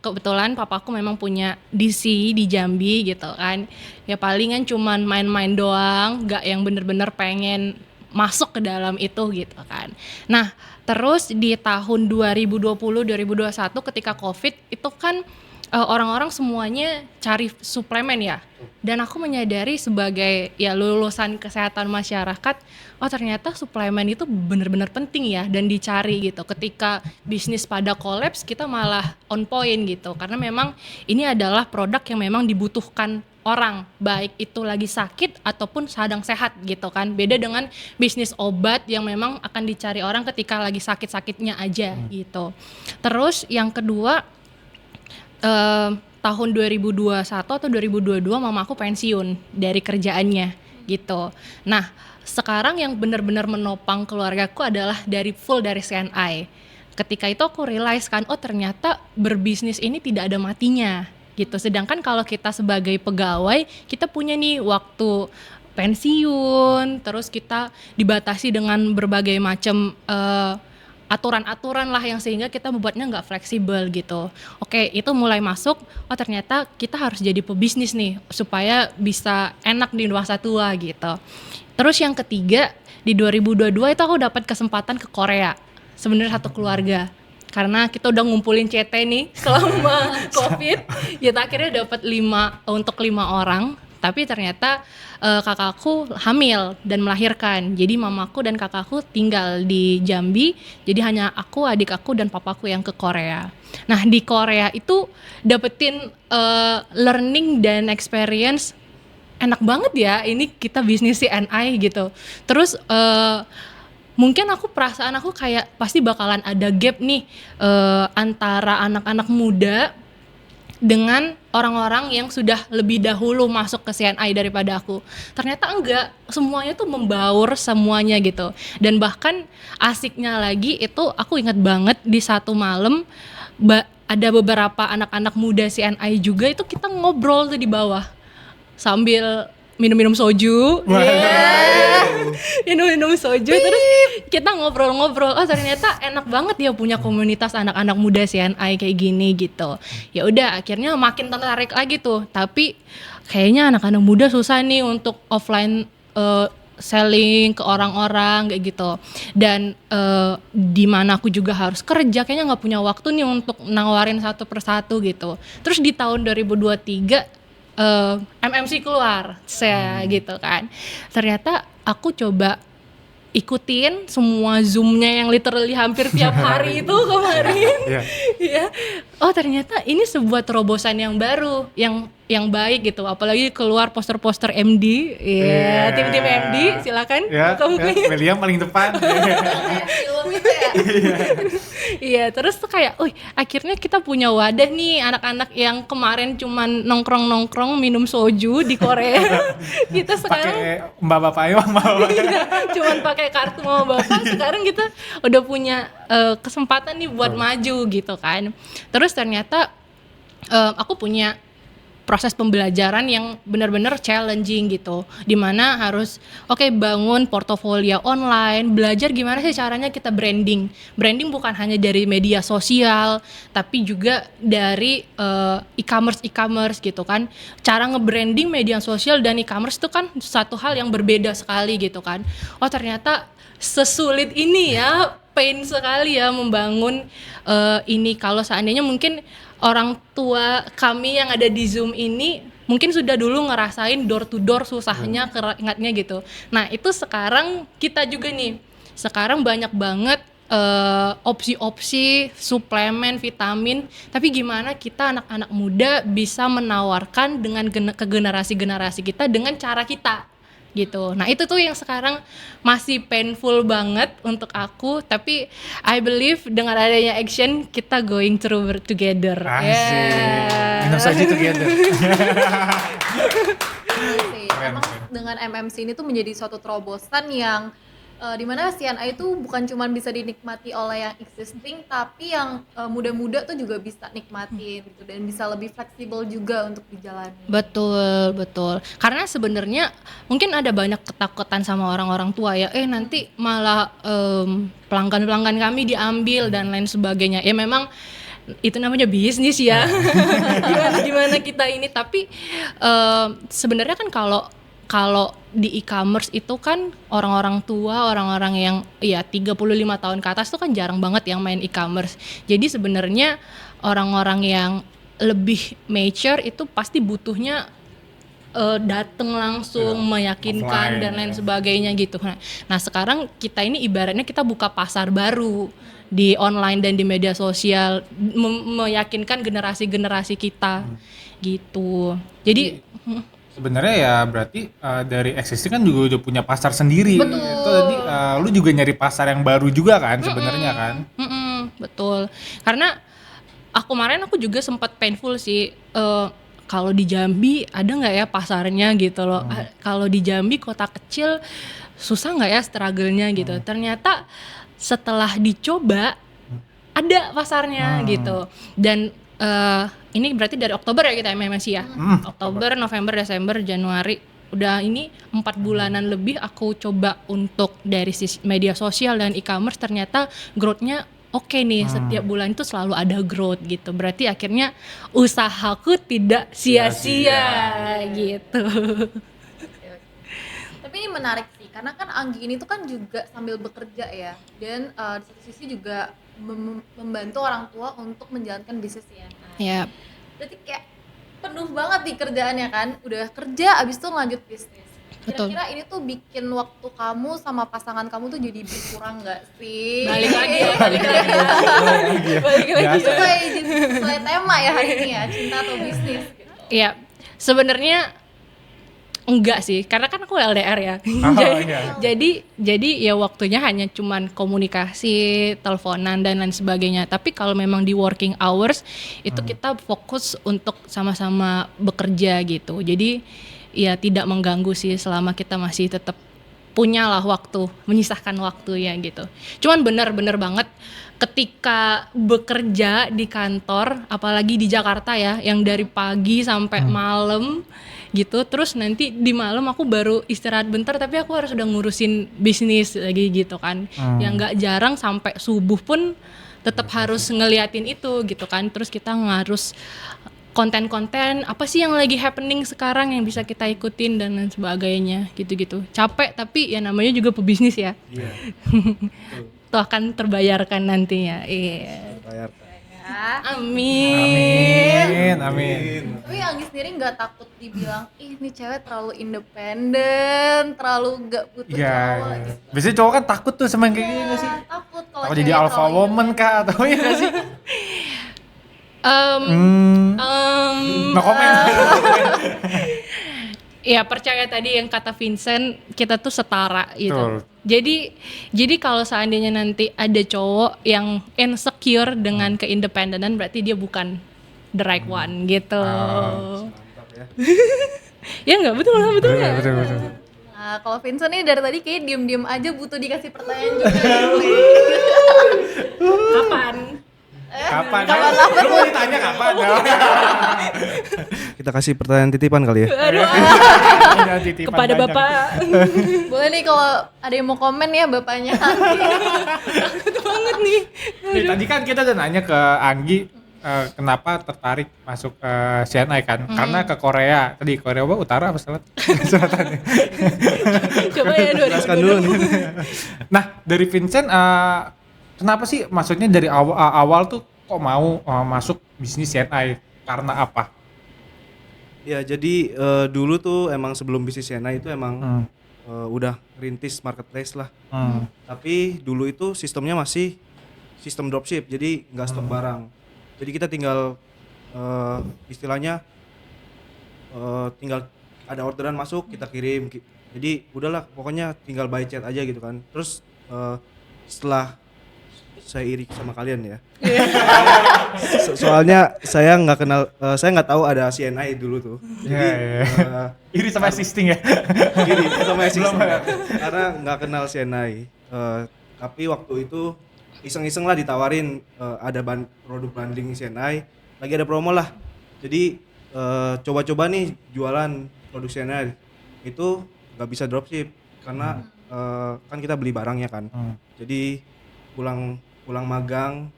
kebetulan papaku memang punya DC di Jambi gitu kan. Ya palingan cuman main-main doang, gak yang bener-bener pengen masuk ke dalam itu gitu kan. Nah, terus di tahun 2020-2021 ketika Covid itu kan orang-orang semuanya cari suplemen ya. Dan aku menyadari sebagai ya lulusan kesehatan masyarakat, oh ternyata suplemen itu benar-benar penting ya dan dicari gitu. Ketika bisnis pada kolaps kita malah on point gitu. Karena memang ini adalah produk yang memang dibutuhkan orang, baik itu lagi sakit ataupun sedang sehat gitu kan. Beda dengan bisnis obat yang memang akan dicari orang ketika lagi sakit-sakitnya aja gitu. Terus yang kedua, tahun 2021 atau 2022 mama aku pensiun dari kerjaannya gitu. Nah, sekarang yang benar-benar menopang keluargaku adalah full dari CNI. Ketika itu aku realize kan, oh ternyata berbisnis ini tidak ada matinya gitu. Sedangkan kalau kita sebagai pegawai, kita punya nih waktu pensiun, terus kita dibatasi dengan berbagai macam aturan-aturan lah yang sehingga kita membuatnya nggak fleksibel gitu. Oke, itu mulai masuk, oh ternyata kita harus jadi pebisnis nih supaya bisa enak di masa tua gitu. Terus yang ketiga, di 2022 itu aku dapat kesempatan ke Korea, sebenarnya satu keluarga. Karena kita udah ngumpulin CT nih selama COVID, ya akhirnya dapat 5 orang. Tapi ternyata kakakku hamil dan melahirkan. Jadi mamaku dan kakakku tinggal di Jambi. Jadi hanya aku, adik aku dan papaku yang ke Korea. Nah di Korea itu dapetin learning dan experience enak banget ya. Ini kita bisnis CNI gitu. Terus mungkin perasaan aku kayak pasti bakalan ada gap nih antara anak-anak muda dengan orang-orang yang sudah lebih dahulu masuk ke CNI daripada aku. Ternyata enggak, semuanya tuh membaur semuanya gitu. Dan bahkan asiknya lagi itu aku ingat banget di satu malam ada beberapa anak-anak muda CNI juga itu kita ngobrol tuh di bawah sambil minum-minum soju, minum-minum soju, terus kita ngobrol-ngobrol. Oh ternyata enak banget ya punya komunitas anak-anak muda CNI kayak gini gitu. Ya udah akhirnya makin tertarik lagi tuh. Tapi kayaknya anak-anak muda susah nih untuk offline selling ke orang-orang kayak gitu. Dan di mana aku juga harus kerja, kayaknya nggak punya waktu nih untuk nawarin satu persatu gitu. Terus di tahun 2023 MMC keluar, saya gitu kan. Ternyata aku coba ikutin semua Zoom-nya yang literally hampir tiap hari itu kemarin. Ya. Oh ternyata ini sebuah terobosan yang baru, yang baik gitu. Apalagi keluar poster-poster MD, tim-tim MD, silakan. William paling depan. Film itu ya. Iya, terus tuh kayak, akhirnya kita punya wadah nih anak-anak yang kemarin cuman nongkrong-nongkrong minum soju di Korea. Kita sekarang pakai mbak bapak ya, cuman pakai kartu mama bapak. Sekarang kita udah punya kesempatan nih buat maju gitu kan. Terus ternyata aku punya proses pembelajaran yang benar-benar challenging gitu, dimana harus bangun portofolio online, belajar gimana sih caranya kita branding bukan hanya dari media sosial tapi juga dari e-commerce gitu kan. Cara nge-branding media sosial dan e-commerce itu kan satu hal yang berbeda sekali gitu kan. Oh ternyata sesulit ini ya, pain sekali ya membangun ini. Kalau seandainya mungkin orang tua kami yang ada di Zoom ini mungkin sudah dulu ngerasain door to door susahnya, keringatnya gitu. Nah itu sekarang kita juga nih, sekarang banyak banget opsi-opsi suplemen, vitamin, tapi gimana kita anak-anak muda bisa menawarkan dengan ke generasi-generasi kita dengan cara kita gitu. Nah itu tuh yang sekarang masih painful banget untuk aku, tapi I believe dengan adanya action kita going through together. Asik. Minum saja together. Sih. Emang dengan MMC ini tuh menjadi suatu terobosan yang dimana CNI itu bukan cuma bisa dinikmati oleh yang existing, tapi yang muda-muda tuh juga bisa nikmatin gitu, dan bisa lebih fleksibel juga untuk dijalani. Betul. Karena sebenarnya mungkin ada banyak ketakutan sama orang-orang tua ya, nanti malah pelanggan-pelanggan kami diambil dan lain sebagainya. Ya memang itu namanya bisnis ya. gimana kita ini, tapi sebenarnya kan kalau di e-commerce itu kan orang-orang tua, orang-orang yang ya 35 tahun ke atas tuh kan jarang banget yang main e-commerce. Jadi sebenarnya orang-orang yang lebih mature itu pasti butuhnya datang langsung, meyakinkan offline, dan lain sebagainya gitu. Nah sekarang kita ini ibaratnya kita buka pasar baru di online dan di media sosial, meyakinkan generasi-generasi kita gitu. Jadi Sebenarnya ya berarti dari existing kan juga udah punya pasar sendiri. Betul. Itu tadi lu juga nyari pasar yang baru juga kan sebenarnya kan. betul. Karena kemarin aku juga sempat painful sih. Kalau di Jambi ada nggak ya pasarnya gitu loh. Kalau di Jambi kota kecil susah nggak ya struggle-nya gitu. Ternyata setelah dicoba ada pasarnya gitu. Dan ini berarti dari Oktober ya kita MMC ya. Oktober, November, Desember, Januari. Udah ini 4 bulanan lebih aku coba untuk dari media sosial dan e-commerce, ternyata growth-nya oke nih, setiap bulan itu selalu ada growth gitu. Berarti akhirnya usahaku tidak sia-sia gitu. Tapi ini menarik sih, karena kan Anggi ini tuh kan juga sambil bekerja ya, dan di satu sisi juga membantu orang tua untuk menjalankan bisnis ya. Ya, Berarti kayak penuh banget nih kerjaannya kan, udah kerja abis itu lanjut bisnis. Betul. Kira-kira ini tuh bikin waktu kamu sama pasangan kamu tuh jadi berkurang nggak sih? balik lagi ya. Biasa. Sesuai tema ya hari ini ya, cinta atau bisnis gitu. Iya, sebenarnya enggak sih, karena kan aku LDR ya. Iya. Jadi ya waktunya hanya cuman komunikasi, teleponan dan lain sebagainya. Tapi kalau memang di working hours itu kita fokus untuk sama-sama bekerja gitu. Jadi ya tidak mengganggu sih selama kita masih tetap punyalah waktu, menyisahkan waktu ya gitu. Cuman benar-benar banget ketika bekerja di kantor, apalagi di Jakarta ya, yang dari pagi sampai malam gitu, terus nanti di malam aku baru istirahat bentar, tapi aku harus udah ngurusin bisnis lagi gitu kan. Yang nggak jarang sampai subuh pun tetap harus ngeliatin itu gitu kan. Terus kita harus konten-konten apa sih yang lagi happening sekarang yang bisa kita ikutin dan lain sebagainya gitu-gitu. Capek tapi ya namanya juga pebisnis ya. Iya. Itu akan terbayarkan nantinya. Iya. Bayarkan. Ya. Amin. Tapi Anggi sendiri nggak takut dibilang, ih ini cewek terlalu independen, terlalu nggak butuh Iya. cowok gitu. Biasanya cowok kan takut tuh sama yang kayak gini nggak sih? Takut kalau Takut jadi cewek alpha terlalu woman kah atau ya nggak sih? No comment. Ya percaya tadi yang kata Vincent, kita tuh setara gitu. Betul. Jadi kalau seandainya nanti ada cowok yang insecure dengan keindependenan, berarti dia bukan the right one gitu. Mantap ya. Ya nggak, betul nggak? Betul. Nah, kalau Vincent nih dari tadi kayak diem-diem aja butuh dikasih pertanyaan juga. Kapan? Kapan? Kapan Lu mau ditanya kapan? kita kasih pertanyaan titipan kali ya. Jangan titipan Kepada panjang. Bapak. Boleh nih kalau ada yang mau komen ya bapaknya Anggi. Takut banget nih. Nih, tadi kan kita udah nanya ke Anggi kenapa tertarik masuk ke CNI kan? Karena ke Korea. Tadi Korea apa? Utara apa selatan? Coba ya Jelaskan dulu 2020. nih. Nah, dari Vincent kenapa sih maksudnya dari awal tuh kok mau masuk bisnis CNI? Karena apa? Ya jadi dulu tuh emang sebelum bisnis Siena itu emang udah rintis marketplace lah. Tapi dulu itu sistemnya masih sistem dropship, jadi nggak stok barang. Jadi kita tinggal istilahnya tinggal ada orderan masuk kita kirim. Jadi udahlah pokoknya tinggal by chat aja gitu kan. Terus setelah saya iri sama kalian ya. Soalnya saya nggak kenal, saya nggak tahu ada CNI dulu tuh. Jadi Iri sama assisting ya? iri sama assisting karena nggak kenal CNI. Tapi waktu itu iseng-iseng lah ditawarin ada produk bundling CNI, lagi ada promo lah. Jadi coba-coba nih jualan produk CNI. Itu nggak bisa dropship karena kan kita beli barangnya kan. Jadi pulang magang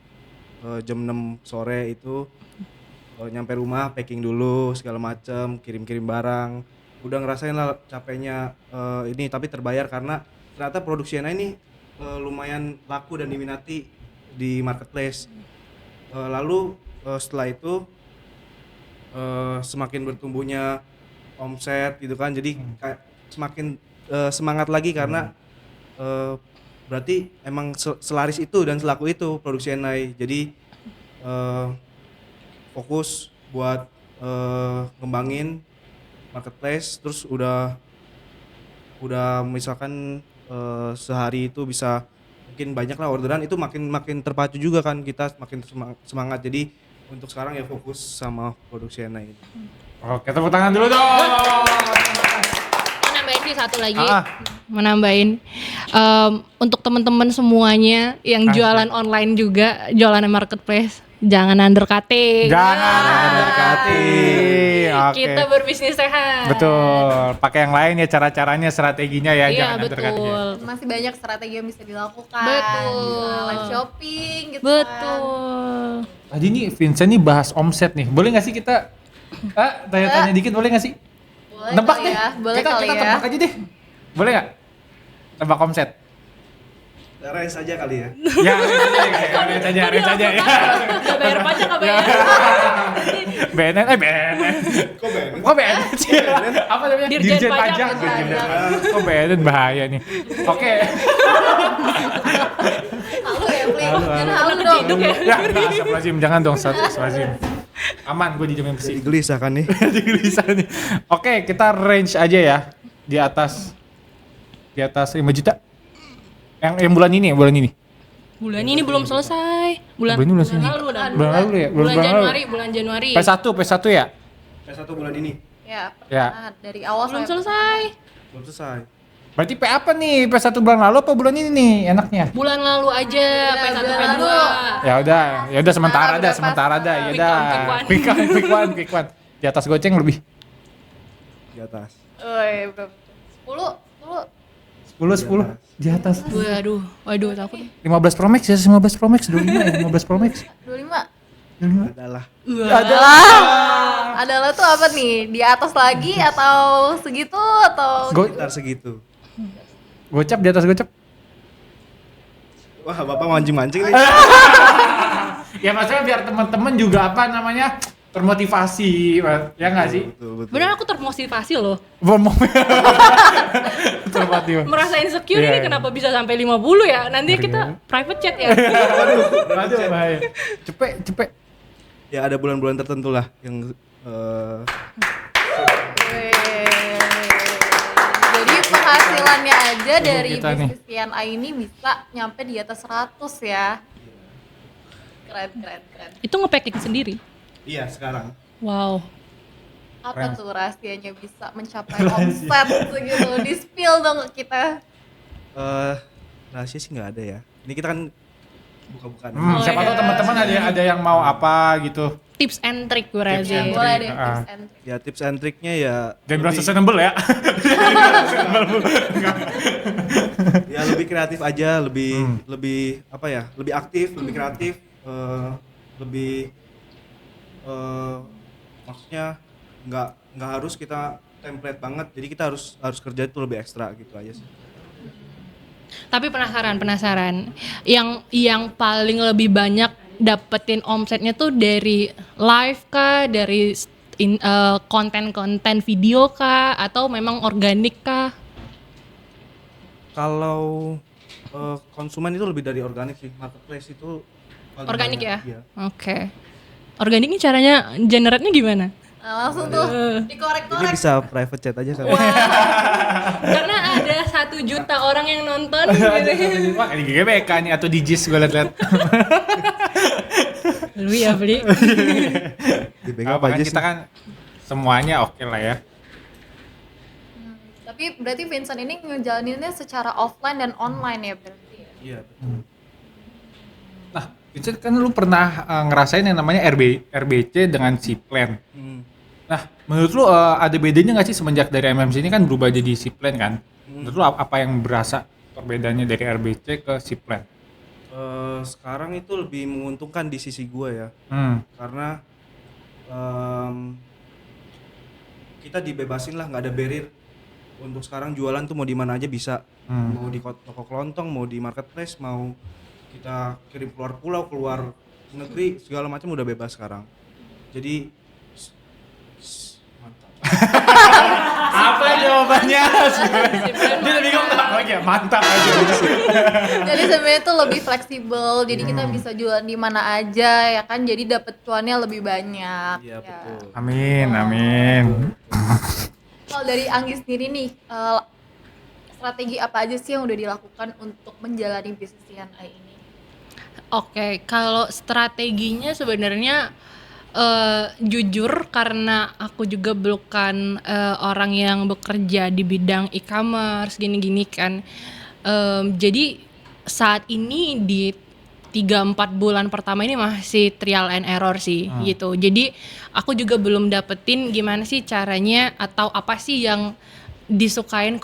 jam 6 sore itu nyampe rumah packing dulu segala macem, kirim-kirim barang, udah ngerasain lah capeknya ini, tapi terbayar karena ternyata produk Siena ini lumayan laku dan diminati di marketplace. Lalu setelah itu semakin bertumbuhnya omset gitu kan, jadi kayak semakin semangat lagi karena berarti emang selaris itu dan selaku itu produksi NI. Jadi fokus buat ngembangin marketplace. Terus udah misalkan sehari itu bisa mungkin banyak lah orderan, itu makin terpacu juga kan, kita makin semangat. Jadi untuk sekarang ya fokus sama produksi NI. Oke, tepuk tangan dulu dong. Nambahin sih satu lagi, menambahin untuk teman-teman semuanya yang jualan online juga, jualan marketplace, jangan undercutting. Jangan undercutting. Oke. Kita berbisnis sehat. Betul. Pakai yang lain ya, cara-caranya, strateginya ya, Iya jangan undercutting. betul. Masih banyak strategi yang bisa dilakukan. Betul. Live shopping gitu kan. Betul. Tadi nih Vincent nih bahas omset nih. Boleh nggak sih kita tanya-tanya dikit, boleh nggak sih? Boleh Nebak kali deh. ya. Boleh kita kali ya. tebak aja deh. Boleh nggak? Tebak omset. Range aja kali ya. Ya, range aja ya. Gak bayar pajak gak bayar. BNN. Kok BNN sih? Apa namanya? Dirjen Pajak. Kok BNN bahaya nih. Oke. Halu ya, Pli. Halu, Jangan halu. halu dong. Ciduk ya. Ya, astagfirullahaladzim. Jangan dong, astagfirullahaladzim. Aman, gue dijamin Jadi bersih. gelisah kan nih. Jadi gelisah nih. Oke, kita range aja ya. Di atas 5 juta. Yang bulan ini. Bulan ini belum selesai. Bulan Bulan ini belum selesai. lalu dah. Bulan lalu ya? Bulan lalu. Januari. P1 ya? P1 bulan ini Ya, Ya. pernah dari awal Belum sampai selesai. belum selesai. Berarti P apa nih? P1 bulan lalu apa bulan ini nih enaknya? Bulan lalu aja, P1 bulan P2. lalu. Ya udah sementara udah dah. Ya Quick udah. one. Quick one. Di atas goceng lebih. Di atas. Oi, berapa? 10 di atas. Waduh takut. 15 Pro Max ya, 15 Pro Max 25 ya, 15 Pro Max. 25. 25. Adalah Adalah tuh apa nih? Di atas lagi atau segitu atau sekitar segitu. Gocap di atas gocap. Wah, Bapak mancing-mancing nih. Ya maksudnya biar teman-teman juga apa namanya termotivasi, ya nggak sih? Betul. Bener aku termotivasi loh. Termotivasi. Merasa insecure Iya, ini iya. kenapa bisa sampai 50 ya? Nanti kita private chat ya. Aduh, bahaya. Cepet. Ya ada bulan-bulan tertentu lah yang Weh. Jadi penghasilannya aja dari kita nih. bisnis CNI ini bisa nyampe di atas 100 ya. Keren. Itu nge-packing sendiri. iya sekarang. Wow. Apa Keren. tuh rahasianya bisa mencapai omset segitu? Di-spill dong ke kita. Rahasia sih nggak ada ya. Ini kita kan buka-bukaan. Siapa tahu teman-teman ada yang mau apa gitu. Tips and trick Tips and berarti. trick. Boleh deh Ah. tips and trick. Ya tips and triknya ya Jangan bilang lebih- sustainable ya. ya lebih kreatif aja, lebih apa ya, lebih aktif, lebih kreatif, lebih maksudnya nggak harus kita template banget, jadi kita harus kerja itu lebih ekstra gitu aja sih. Tapi penasaran. Yang paling lebih banyak dapetin omsetnya tuh dari live kah, dari konten-konten video kah, atau memang organik kah? Kalau konsumen itu lebih dari organik sih, marketplace itu paling Organik banyak, ya? iya. Oke. Organiknya caranya generate-nya gimana? Nah, langsung tuh Ini dikorek-korek. bisa private chat aja kali. Karena ada 1 juta orang yang nonton gitu. Wah, ini GBK nih atau di JIS gue liat-liat. Lu ya beli. Di backup Apa aja kan sih. kita kan semuanya oke lah ya. Tapi berarti Vincent ini ngejalaninnya secara offline dan online ya berarti ya? Iya, betul. Nah, Vincent kan lu pernah ngerasain yang namanya RBC dengan C-Plan. Nah, menurut lu ada bedanya nggak sih semenjak dari MMC ini kan berubah jadi C-Plan kan? Menurut lu apa yang berasa perbedaannya dari RBC ke C-Plan? Sekarang itu lebih menguntungkan di sisi gue ya, karena kita dibebasin lah, nggak ada barrier untuk sekarang jualan tuh mau di mana aja bisa, mau di toko kelontong, mau di marketplace, mau kita kirim keluar pulau, keluar negeri, segala macam udah bebas sekarang. Jadi mantap. Apa jawabannya? Dia lebih bingung lagi ya, mantap aja. Jadi sebenarnya itu lebih fleksibel, jadi kita bisa jualan di mana aja ya kan, jadi dapet cuannya lebih banyak. Iya, ya. betul. Amin. Kalau dari Anggi sendiri nih, strategi apa aja sih yang udah dilakukan untuk menjalani bisnis CNI ini? Oke, kalau strateginya sebenarnya jujur karena aku juga bukan orang yang bekerja di bidang e-commerce gini-gini kan. Jadi saat ini di 3-4 bulan pertama ini masih trial and error sih gitu. Jadi aku juga belum dapetin gimana sih caranya atau apa sih yang disukain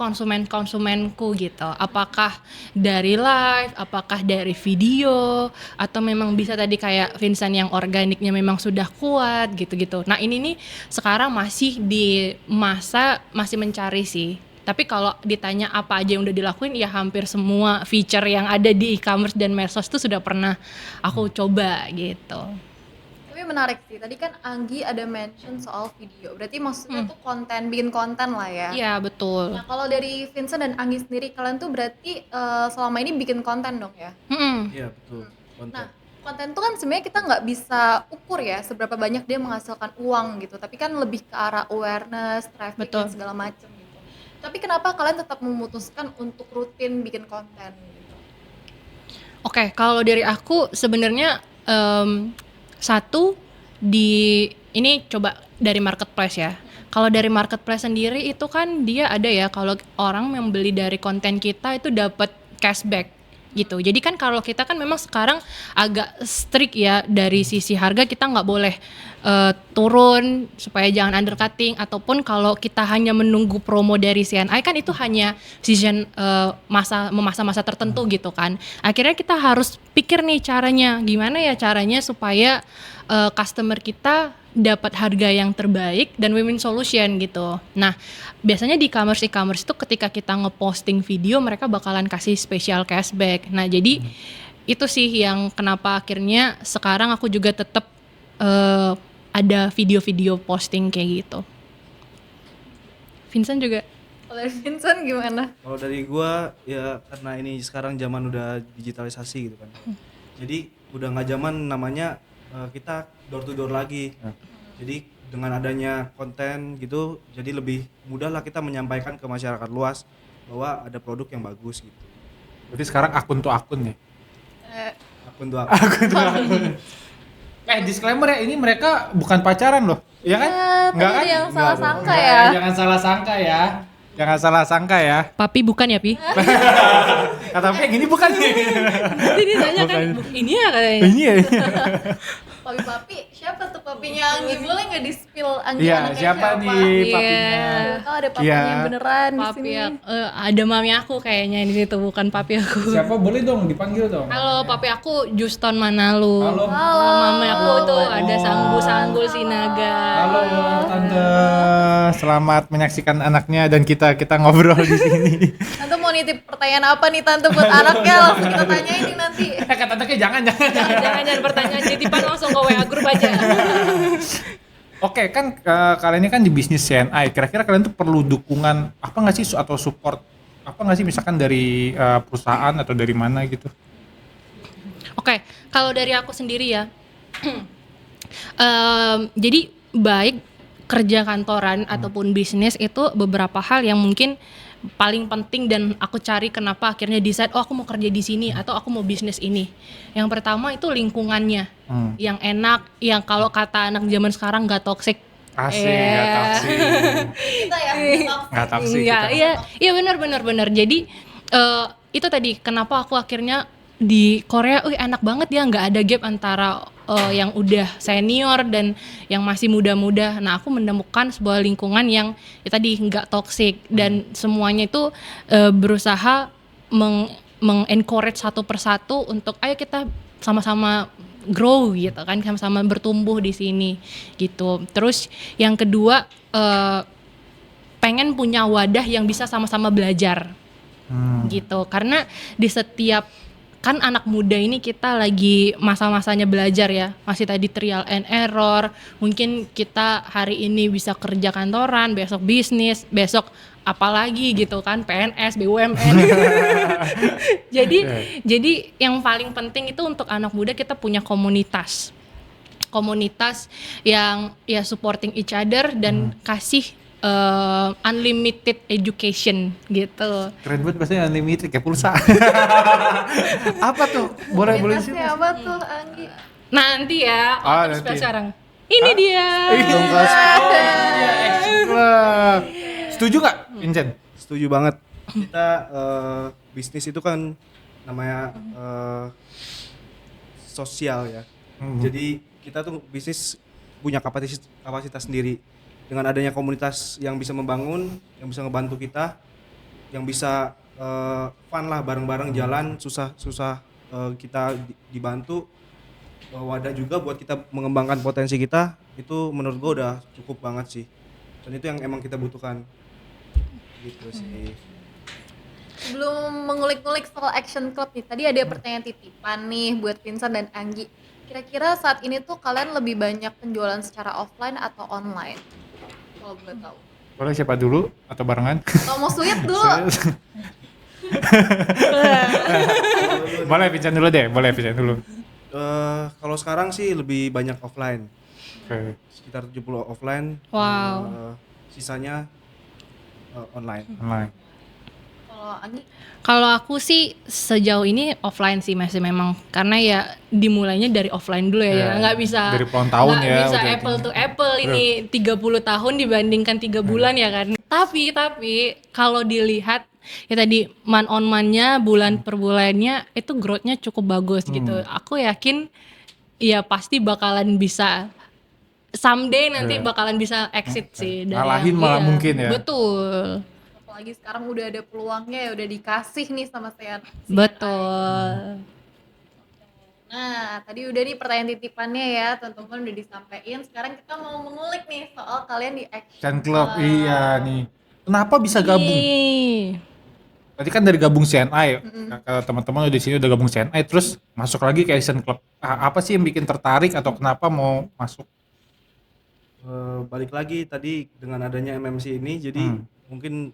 konsumenku gitu. Apakah dari live, apakah dari video, atau memang bisa tadi kayak Vincent yang organiknya memang sudah kuat gitu-gitu. Nah ini nih sekarang masih di masa masih mencari sih. Tapi kalau ditanya apa aja yang udah dilakuin, ya hampir semua feature yang ada di e-commerce dan medsos itu sudah pernah aku coba gitu. Tapi menarik sih, tadi kan Anggi ada mention soal video, berarti maksudnya tuh konten, bikin konten lah ya. Iya betul. Nah kalau dari Vincent dan Anggi sendiri, kalian tuh berarti selama ini bikin konten dong ya? Iya, betul. Konten. Nah, konten tuh kan sebenarnya kita nggak bisa ukur ya seberapa banyak dia menghasilkan uang gitu, tapi kan lebih ke arah awareness, traffic Betul. dan segala macam gitu. Tapi kenapa kalian tetap memutuskan untuk rutin bikin konten gitu? Oke, kalau dari aku sebenarnya satu di ini coba dari marketplace ya. Kalau dari marketplace sendiri itu kan dia ada ya, kalau orang yang beli dari konten kita itu dapat cashback gitu. Jadi kan kalau kita kan memang sekarang agak strict ya dari sisi harga, kita nggak boleh turun supaya jangan undercutting, ataupun kalau kita hanya menunggu promo dari CNI kan itu hanya season masa-masa tertentu gitu kan. Akhirnya kita harus pikir nih caranya, gimana ya caranya supaya customer kita dapat harga yang terbaik dan win-win solution gitu. Nah, biasanya di e-commerce itu ketika kita ngeposting video mereka bakalan kasih special cashback. Nah, jadi itu sih yang kenapa akhirnya sekarang aku juga tetap ada video-video posting kayak gitu. Vincent juga. Kalau dari Vincent gimana? Kalau dari gua ya karena ini sekarang zaman udah digitalisasi gitu kan. Jadi udah nggak zaman namanya kita door to door lagi. Jadi dengan adanya konten gitu, jadi lebih mudah lah kita menyampaikan ke masyarakat luas bahwa ada produk yang bagus gitu. Berarti sekarang akun tuh akun ya. Akun tuh Disclaimer ya, ini mereka bukan pacaran loh. Iya kan? Ya, tadi ada yang salah sangka ya. Jangan salah sangka ya. Jangan salah sangka ya. Papi bukan ya, Pi? Kata Peng ini bukan nih. Nanti ditanya kan, ini ya katanya. Ini ya. Papi, siapa tuh papinya Anggi? Boleh nggak di-spill Anggi Iya, anaknya siapa nih Iya. papinya? Kalau ada papinya Iya. beneran di Papi sini. ada mami aku kayaknya di situ, bukan papi aku. Siapa boleh dong dipanggil dong. Halo, papi aku Juston Manalu. Halo. Mami aku tuh ada Sanggul Sinaga. Halo Tante. Selamat menyaksikan anaknya dan kita ngobrol di sini. Tante mau nitip pertanyaan apa nih Tante buat anaknya? Langsung kita tanyain nih nanti. Kata Tante jangan. Jangan pertanyaan titipan, langsung ke WA grup aja. Oke kan kalian ini kan di bisnis CNI. Kira-kira kalian tuh perlu dukungan apa nggak sih atau support apa nggak sih misalkan dari perusahaan atau dari mana gitu? Oke, kalau dari aku sendiri ya, jadi baik kerja kantoran ataupun bisnis itu beberapa hal yang mungkin paling penting dan aku cari kenapa akhirnya decide aku mau kerja di sini atau aku mau bisnis ini. Yang pertama itu lingkungannya, yang enak, yang kalau kata anak zaman sekarang nggak toxic. Asik, nggak toxic. Kita ya, Nggak toxic. Iya, kita. iya benar. Jadi itu tadi kenapa aku akhirnya di Korea, enak banget ya, nggak ada gap antara yang udah senior dan yang masih muda-muda. Nah, aku menemukan sebuah lingkungan yang ya tadi nggak toxic dan semuanya itu berusaha mengencourage satu persatu untuk ayo kita sama-sama grow gitu kan, sama-sama bertumbuh di sini gitu. Terus yang kedua pengen punya wadah yang bisa sama-sama belajar gitu, karena di setiap kan anak muda ini kita lagi masa-masanya belajar ya, masih tadi trial and error, mungkin kita hari ini bisa kerja kantoran, besok bisnis, besok apalagi gitu kan, PNS, BUMN. Jadi yang paling penting itu untuk anak muda kita punya komunitas yang ya supporting each other dan kasih unlimited education gitu. Keren banget bahasanya unlimited kayak pulsa. Apa tuh? Boleh sih. Komunitasnya apa tuh Anggi? Nanti ya, terus nanti. sekarang. Ini dia. Club. Setuju nggak, Vincent? Setuju banget. Kita bisnis itu kan namanya sosial ya. Jadi kita tuh bisnis punya kapasitas sendiri. Dengan adanya komunitas yang bisa membangun, yang bisa ngebantu kita, yang bisa fun lah bareng-bareng jalan, susah kita dibantu, wadah juga buat kita mengembangkan potensi kita, itu menurut gue udah cukup banget sih. Dan itu yang emang kita butuhkan. Gitu sih. Sebelum mengulik-ngulik soal Action Club nih, tadi ada pertanyaan titipan nih buat Vincent dan Anggi. Kira-kira saat ini tuh kalian lebih banyak penjualan secara offline atau online? Kalau boleh tahu. Boleh siapa dulu atau barengan? Kalau mau sweet dulu. Boleh Vincent dulu deh, Kalau sekarang sih lebih banyak offline. Oke. Sekitar 70 offline. Wow. Sisanya online. Online. Kalau Anggi? Kalau aku sih sejauh ini offline sih masih memang, karena ya dimulainya dari offline dulu ya, nggak bisa dari puluhan tahun nggak ya, bisa udah apple to apple ini 30 tahun dibandingkan 3 bulan ya kan. Tapi kalau dilihat ya tadi man on man-nya bulan per bulannya itu growth-nya cukup bagus gitu. Aku yakin ya pasti bakalan bisa someday nanti bakalan bisa exit sih dari Ngalahin yang- malah iya, mungkin ya. Betul. Apalagi sekarang udah ada peluangnya ya, udah dikasih nih sama Sean. Betul. Nah, tadi udah nih pertanyaan titipannya ya, teman-teman udah disampaikan. Sekarang kita mau mengulik nih soal kalian di Action Action Club, iya nih. Kenapa bisa gabung? Ih. Tadi kan dari gabung CNI, kalau teman-teman udah di sini udah gabung CNI, terus masuk lagi ke Action Club. Apa sih yang bikin tertarik atau kenapa mau masuk? Balik lagi tadi dengan adanya MMC ini, jadi mungkin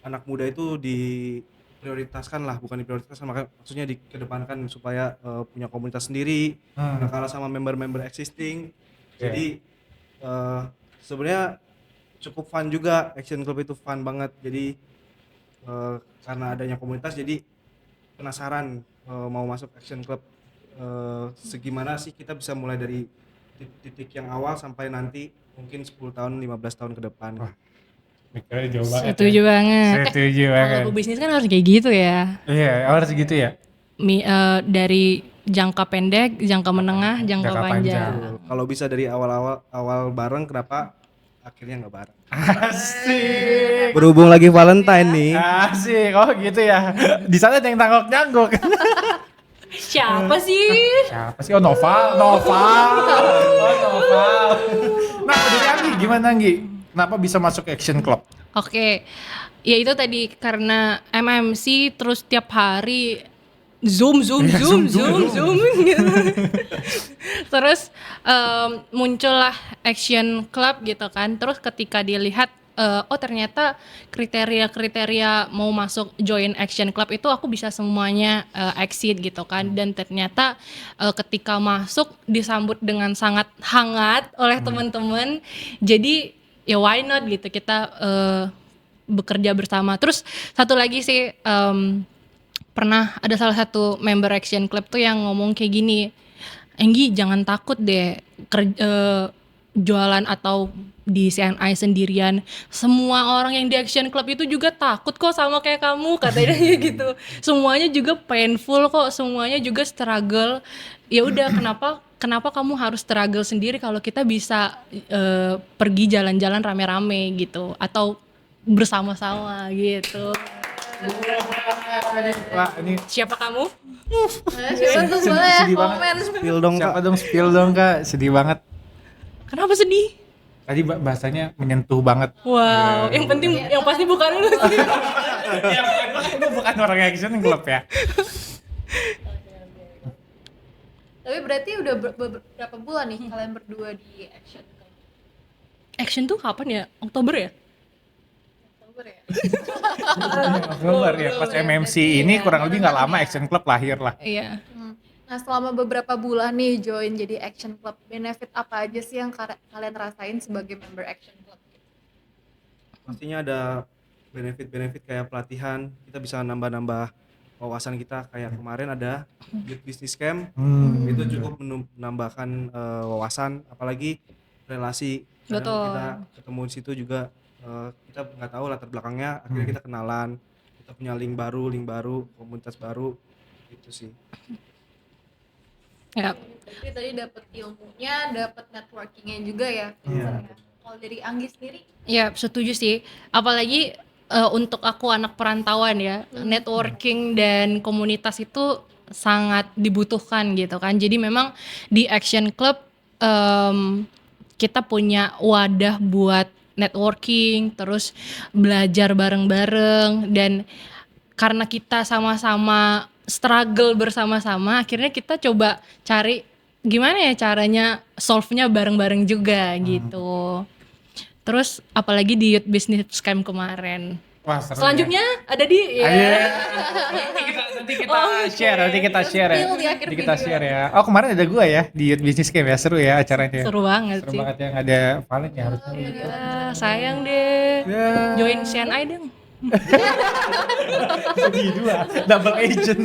anak muda itu diprioritaskan lah, bukan diprioritaskan, maksudnya dikedepankan supaya punya komunitas sendiri, nggak kalah sama member-member existing. Jadi sebenarnya cukup fun juga, Action Club itu fun banget. Jadi karena adanya komunitas, jadi penasaran mau masuk Action Club, segimana sih kita bisa mulai dari titik yang awal sampai nanti mungkin 10 tahun 15 tahun ke depan. Mikirnya jauh banget. Setuju banget. Setuju Kalau banget. pebisnis kan harus kayak gitu ya. Iya, harus gitu ya. Dari jangka pendek, jangka menengah, jangka Jangka panjang. Kalau bisa dari awal bareng, kenapa akhirnya nggak bareng? Asik. Berhubung lagi Valentine nih, Asik. Oh gitu ya. Di sana ada yang tanggok-tanggok. Siapa sih? Siapa sih? Oh Noval. Oh Noval. Nah, dari Anggi gimana Anggi? Kenapa bisa masuk Action Club? Oke, ya itu tadi karena MMC terus tiap hari zoom gitu. Terus muncullah Action Club gitu kan. Terus ketika dilihat oh ternyata kriteria-kriteria mau masuk join Action Club itu aku bisa semuanya exceed gitu kan. Dan ternyata ketika masuk disambut dengan sangat hangat oleh teman-teman. Jadi ya why not gitu kita bekerja bersama. Terus satu lagi sih pernah ada salah satu member Action Club tuh yang ngomong kayak gini, Enggi jangan takut deh jualan atau di CNI sendirian, semua orang yang di Action Club itu juga takut kok sama kayak kamu, katanya gitu. Semuanya juga painful kok, semuanya juga struggle. Ya udah kenapa kamu harus struggle sendiri kalau kita bisa pergi jalan-jalan rame-rame gitu atau bersama-sama gitu. Wah, ini Siapa kamu? Siapa tuh boleh sedih banget. komen. spill dong siapa Kak. dong spill dong Kak? Sedih banget. Kenapa sedih? Tadi bahasanya menyentuh banget. Wow, yang penting yang pasti bukan lu sih. Ya, lu bukan orang Action Club ya. Tapi berarti udah berapa bulan nih kalian berdua di Action Club? Action tuh kapan ya? Oktober ya? Oktober ya? Oktober ya, pas MMC ini kurang lebih nggak lama Action Club lahir lah. Iya. Nah selama beberapa bulan nih join jadi Action Club, benefit apa aja sih yang kalian rasain sebagai member Action Club? Pastinya ada benefit-benefit kayak pelatihan, kita bisa nambah-nambah wawasan kita. Kayak kemarin ada Youth Business Camp, itu cukup menambahkan wawasan, apalagi relasi. Kadang Betul. kita ketemu di situ juga kita nggak tahu latar belakangnya, akhirnya kita kenalan, kita punya link baru, komunitas baru, itu sih. Ya. Berarti tadi dapat ilmunya, dapat networkingnya juga ya. Iya. Kalau dari Anggi sendiri? Ya, setuju sih. Apalagi untuk aku anak perantauan ya, networking dan komunitas itu sangat dibutuhkan gitu kan. Jadi memang di Action Club kita punya wadah buat networking, terus belajar bareng-bareng, dan karena kita sama-sama struggle bersama-sama, akhirnya kita coba cari gimana ya caranya solve-nya bareng-bareng juga gitu. Terus apalagi di Youth Business Camp kemarin. Wah, seru Selanjutnya ada di ya. Nanti kita share, nanti kita share ya. Spill di akhir Nanti kita video. share ya. Oh, kemarin ada gua ya di Youth Business Camp ya, seru ya acaranya. seru banget Seru sih. banget ya, nggak ada Valen ya harusnya. Ya, sayang deh. Ya. Join CNI dong. Jadi dua, double agent.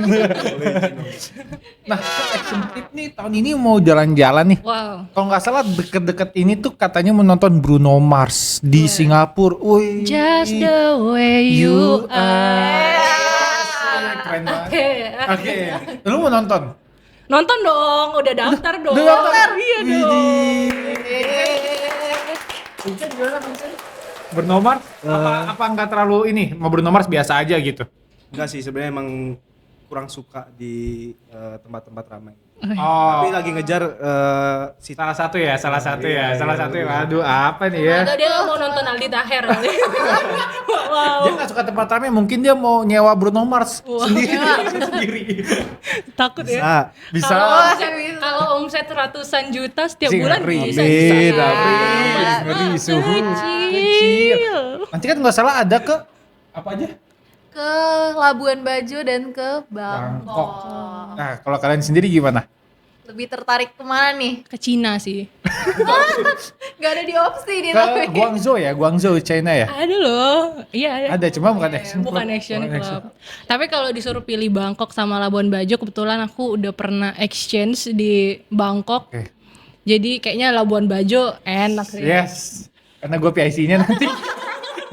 Nah, Action Club nih tahun ini mau jalan-jalan nih. Wow. Kalau nggak salah deket-deket ini tuh katanya mau nonton Bruno Mars di Singapura. Wih. Just the way you are. Asik, keren banget. Oke, lu mau nonton? Nonton dong, udah daftar dong. Udah daftar? Iya Widih. dong. Bruno Mars apa nggak terlalu ini? Mau Bruno Mars biasa aja gitu. Enggak sih, sebenarnya emang kurang suka di tempat-tempat ramai. Oh, Tapi lagi ngejar salah satu ya. Waduh, apa nih ya? Atau dia mau nonton Aldi Taher. Wow. Dia nggak suka tempat ramai, mungkin dia mau nyewa Bruno Mars sendiri. Takut ya. bisa. Kalau omset ratusan juta setiap Sih, bulan ngeri. bisa. Ngeri, suhu. Kecil. Nanti kan nggak salah ada ke apa aja? Ke Labuan Bajo dan ke Bangkok. Bangkok. Nah, kalau kalian sendiri gimana? Lebih tertarik kemana nih? Ke Cina sih. Gak ada di opsi nih Ke tapi. Guangzhou, China ya? Ada loh. Iya, Ada, cuma bukan Action Club. bukan Action Club. Tapi kalau disuruh pilih Bangkok sama Labuan Bajo, kebetulan aku udah pernah exchange di Bangkok. Oke. Jadi kayaknya Labuan Bajo enak sih. Yes. Karena gue PIC-nya nanti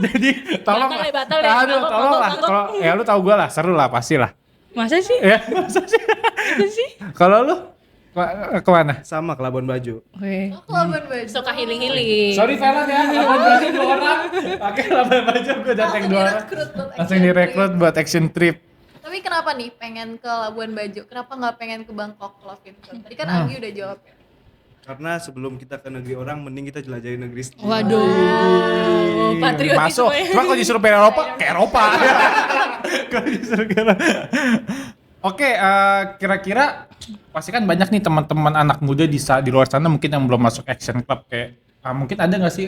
Jadi tolong Batal deh. aduh, Ngangguk, tolong lah. ngangguk. Kalau ya lu tahu gue lah, seru lah pasti lah. Masa sih? Ya, masa sih? Masa sih? Kalau lu kemana? Sama ke Labuan Bajo. Oke. Oh, Labuan Bajo. Suka healing-healing. Sorry Velan ya, Labuan Bajo 2 orang. Pakai Labuan Bajo gue datang 2 orang. Langsung direkrut buat action trip. Tapi kenapa nih pengen ke Labuan Bajo? Kenapa nggak pengen ke Bangkok kalau Vincent? Tadi kan Anggi udah jawab ya. Karena sebelum kita ke negeri orang, mending kita jelajahi negeri sendiri. Waduh, patriotisme. Masuk. Cuma kalau disuruh ke Eropa, ke Eropa. Kalau disuruh ke Eropa. Oke, kira-kira pasti kan banyak nih teman-teman anak muda di luar sana mungkin yang belum masuk action club kayak mungkin ada nggak sih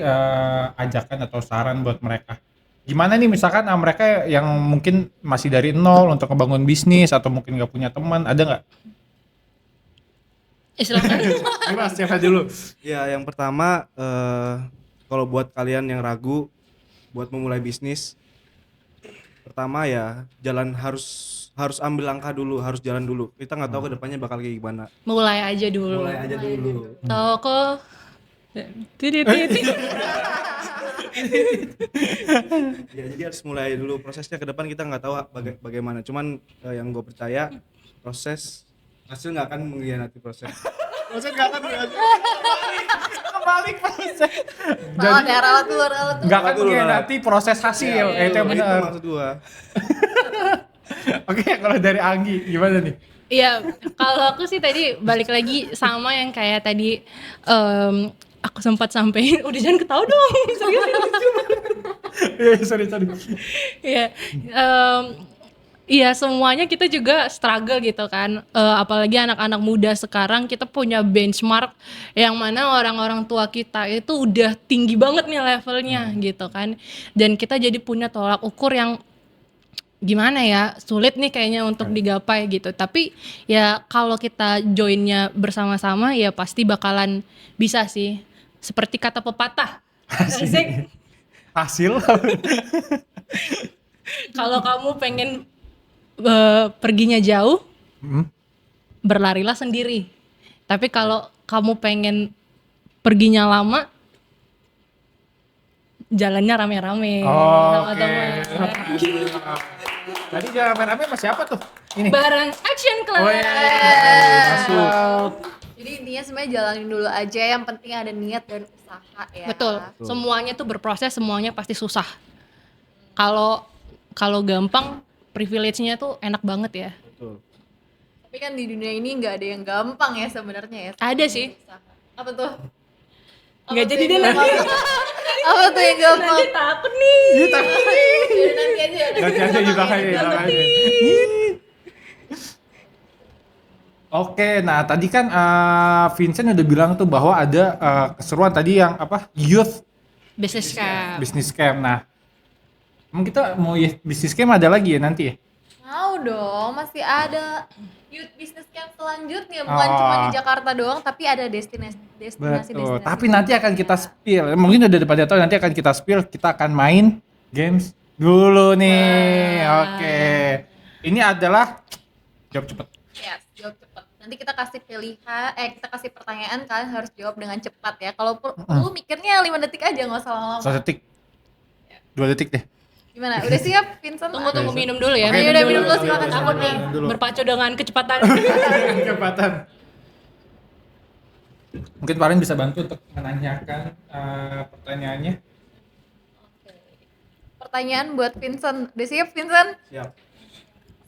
ajakan atau saran buat mereka? Gimana nih misalkan mereka yang mungkin masih dari nol untuk ngebangun bisnis atau mungkin nggak punya teman, ada nggak? Silakan. Gimana siapa dulu? Ya, yang pertama kalau buat kalian yang ragu buat memulai bisnis, pertama ya harus ambil langkah dulu, harus jalan dulu. Kita nggak tahu kedepannya bakal kayak gimana. Mulai aja dulu. Mulai aja dulu. Toko. Titit. Ya, jadi harus mulai dulu prosesnya. Ke depan kita nggak tahu bagaimana. Cuman yang gue percaya proses hasil nggak akan mengkhianati proses. Proses nggak akan mengkhianati. Kebalik proses. Ralat ya, ralat dulu. Nggak akan mengkhianati proses hasil. Itu yang Itu benar. maksud gua. Oke, kalau dari Anggi gimana nih? Iya, kalau aku sih tadi balik lagi sama yang kayak tadi aku sempat sampein. Udah jangan ketawa dong. Serius ini lucu banget. Iya, sorry. Iya, iya semuanya kita juga struggle gitu kan. Apalagi anak-anak muda sekarang kita punya benchmark yang mana orang-orang tua kita itu udah tinggi banget nih levelnya gitu kan. Dan kita jadi punya tolak ukur yang gimana ya, sulit nih kayaknya untuk digapai gitu. Tapi ya kalau kita joinnya bersama-sama ya pasti bakalan bisa sih. Seperti kata pepatah. Asik. Hasil. Kalau kamu pengen perginya jauh, berlarilah sendiri. Tapi kalau kamu pengen perginya lama, jalannya rame-rame sama teman. Tadi jangan rame-rame sama siapa tuh? Ini. Bareng Action Club. Masuk. Jadi intinya sebenarnya jalanin dulu aja, yang penting ada niat dan usaha ya. Betul. Semuanya tuh berproses, semuanya pasti susah. Kalau gampang, privilege-nya tuh enak banget ya. Betul. Tapi kan di dunia ini nggak ada yang gampang ya sebenarnya ya. Ada sih. Apa tuh? Nggak Apa jadi tuh deh yang nanti. gampang? Apa tuh yang gampang? Nanti takut nih. Yaudah, nanti aja. Nanti aja di belakang ya. Oke, nah tadi kan Vincent udah bilang tuh bahwa ada keseruan tadi yang apa? Youth Business Camp. Business Camp. Nah, emang kita mau Business Camp ada lagi ya nanti ya? Mau dong, masih ada youth business camp selanjutnya, bukan cuma di Jakarta doang, tapi ada destinasi Betul. Tapi nanti akan kita spill. Mungkin udah pada tahu nanti akan kita spill. Kita akan main games dulu nih. Oke. Ini adalah jawab cepet. Yes, jawab cepat. Nanti kita kasih kita kasih pertanyaan, kalian harus jawab dengan cepat ya. Kalau perlu mikirnya 5 detik aja, nggak usah lama-lama. 1 detik. 2 detik deh. Gimana? Udah siap, Vincent? Tunggu minum dulu ya. Oke, udah minum dulu, silakan. Takut nih minum dulu. berpacu dengan kecepatan. Kecepatan. Mungkin Farin bisa bantu untuk menanyakan pertanyaannya. Pertanyaan buat Vincent. Udah siap, Vincent? Siap.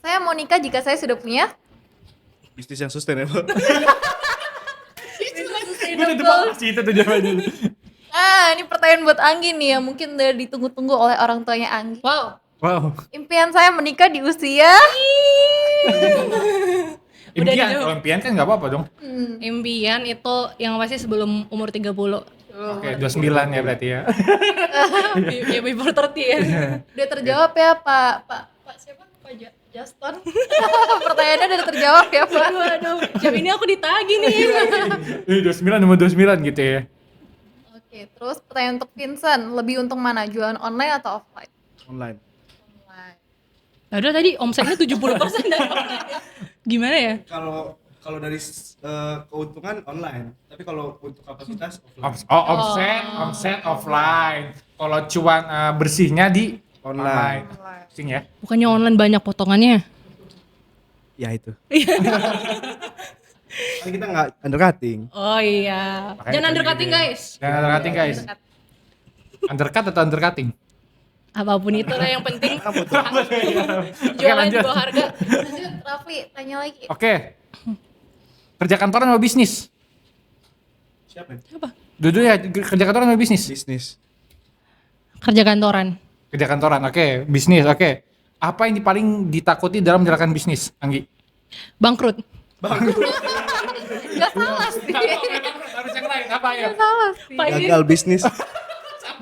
Saya mau nikah jika saya sudah punya Bisnis yang sustainable. Gue udah depan pasti itu tuh jawabannya. ini pertanyaan buat Anggi nih yang mungkin udah ditunggu-tunggu oleh orang tuanya Anggi. Wow. Wow. Impian saya menikah di usia Impian, dijawab. kalau impian kan nggak apa-apa dong. Impian itu yang pasti sebelum umur 30. Oke, 29 ya berarti ya. Ya before 30 ya. udah terjawab ya Pak siapa? Pak Justin. Pertanyaannya udah terjawab ya Pak. Aduh, jam ini aku ditagi nih. 29 nomor 29 gitu ya. Oke, terus pertanyaan untuk Vincent, lebih untung mana, jualan online atau offline? Online. Online. Aduh tadi omsetnya 70% dari online. Gimana ya? Kalau dari keuntungan online, tapi kalau untuk kapasitas offline. Omset offline. Kalau cuan bersihnya di Online. Pusing ya. Bukannya online banyak potongannya? Ya itu. Kan kita nggak undercutting. Oh iya. Makanya Jangan tadi undercutting gede. guys. Jangan undercutting guys. Undercut atau undercutting? Apapun itu lah yang penting. Oke, Jualan lanjut. di bawah harga. Lanjut, Rafli, tanya lagi. Oke. Kerja kantoran atau bisnis? Siapa? Dua-duanya kerja kantoran atau bisnis? Bisnis. Kerja kantoran. Kerja kantoran, oke. Bisnis, oke. Apa yang paling ditakuti dalam menjalankan bisnis, Anggi? Bangkrut. Gak salah sih. Harus yang lain, apa ya? Salah sih. Gagal bisnis.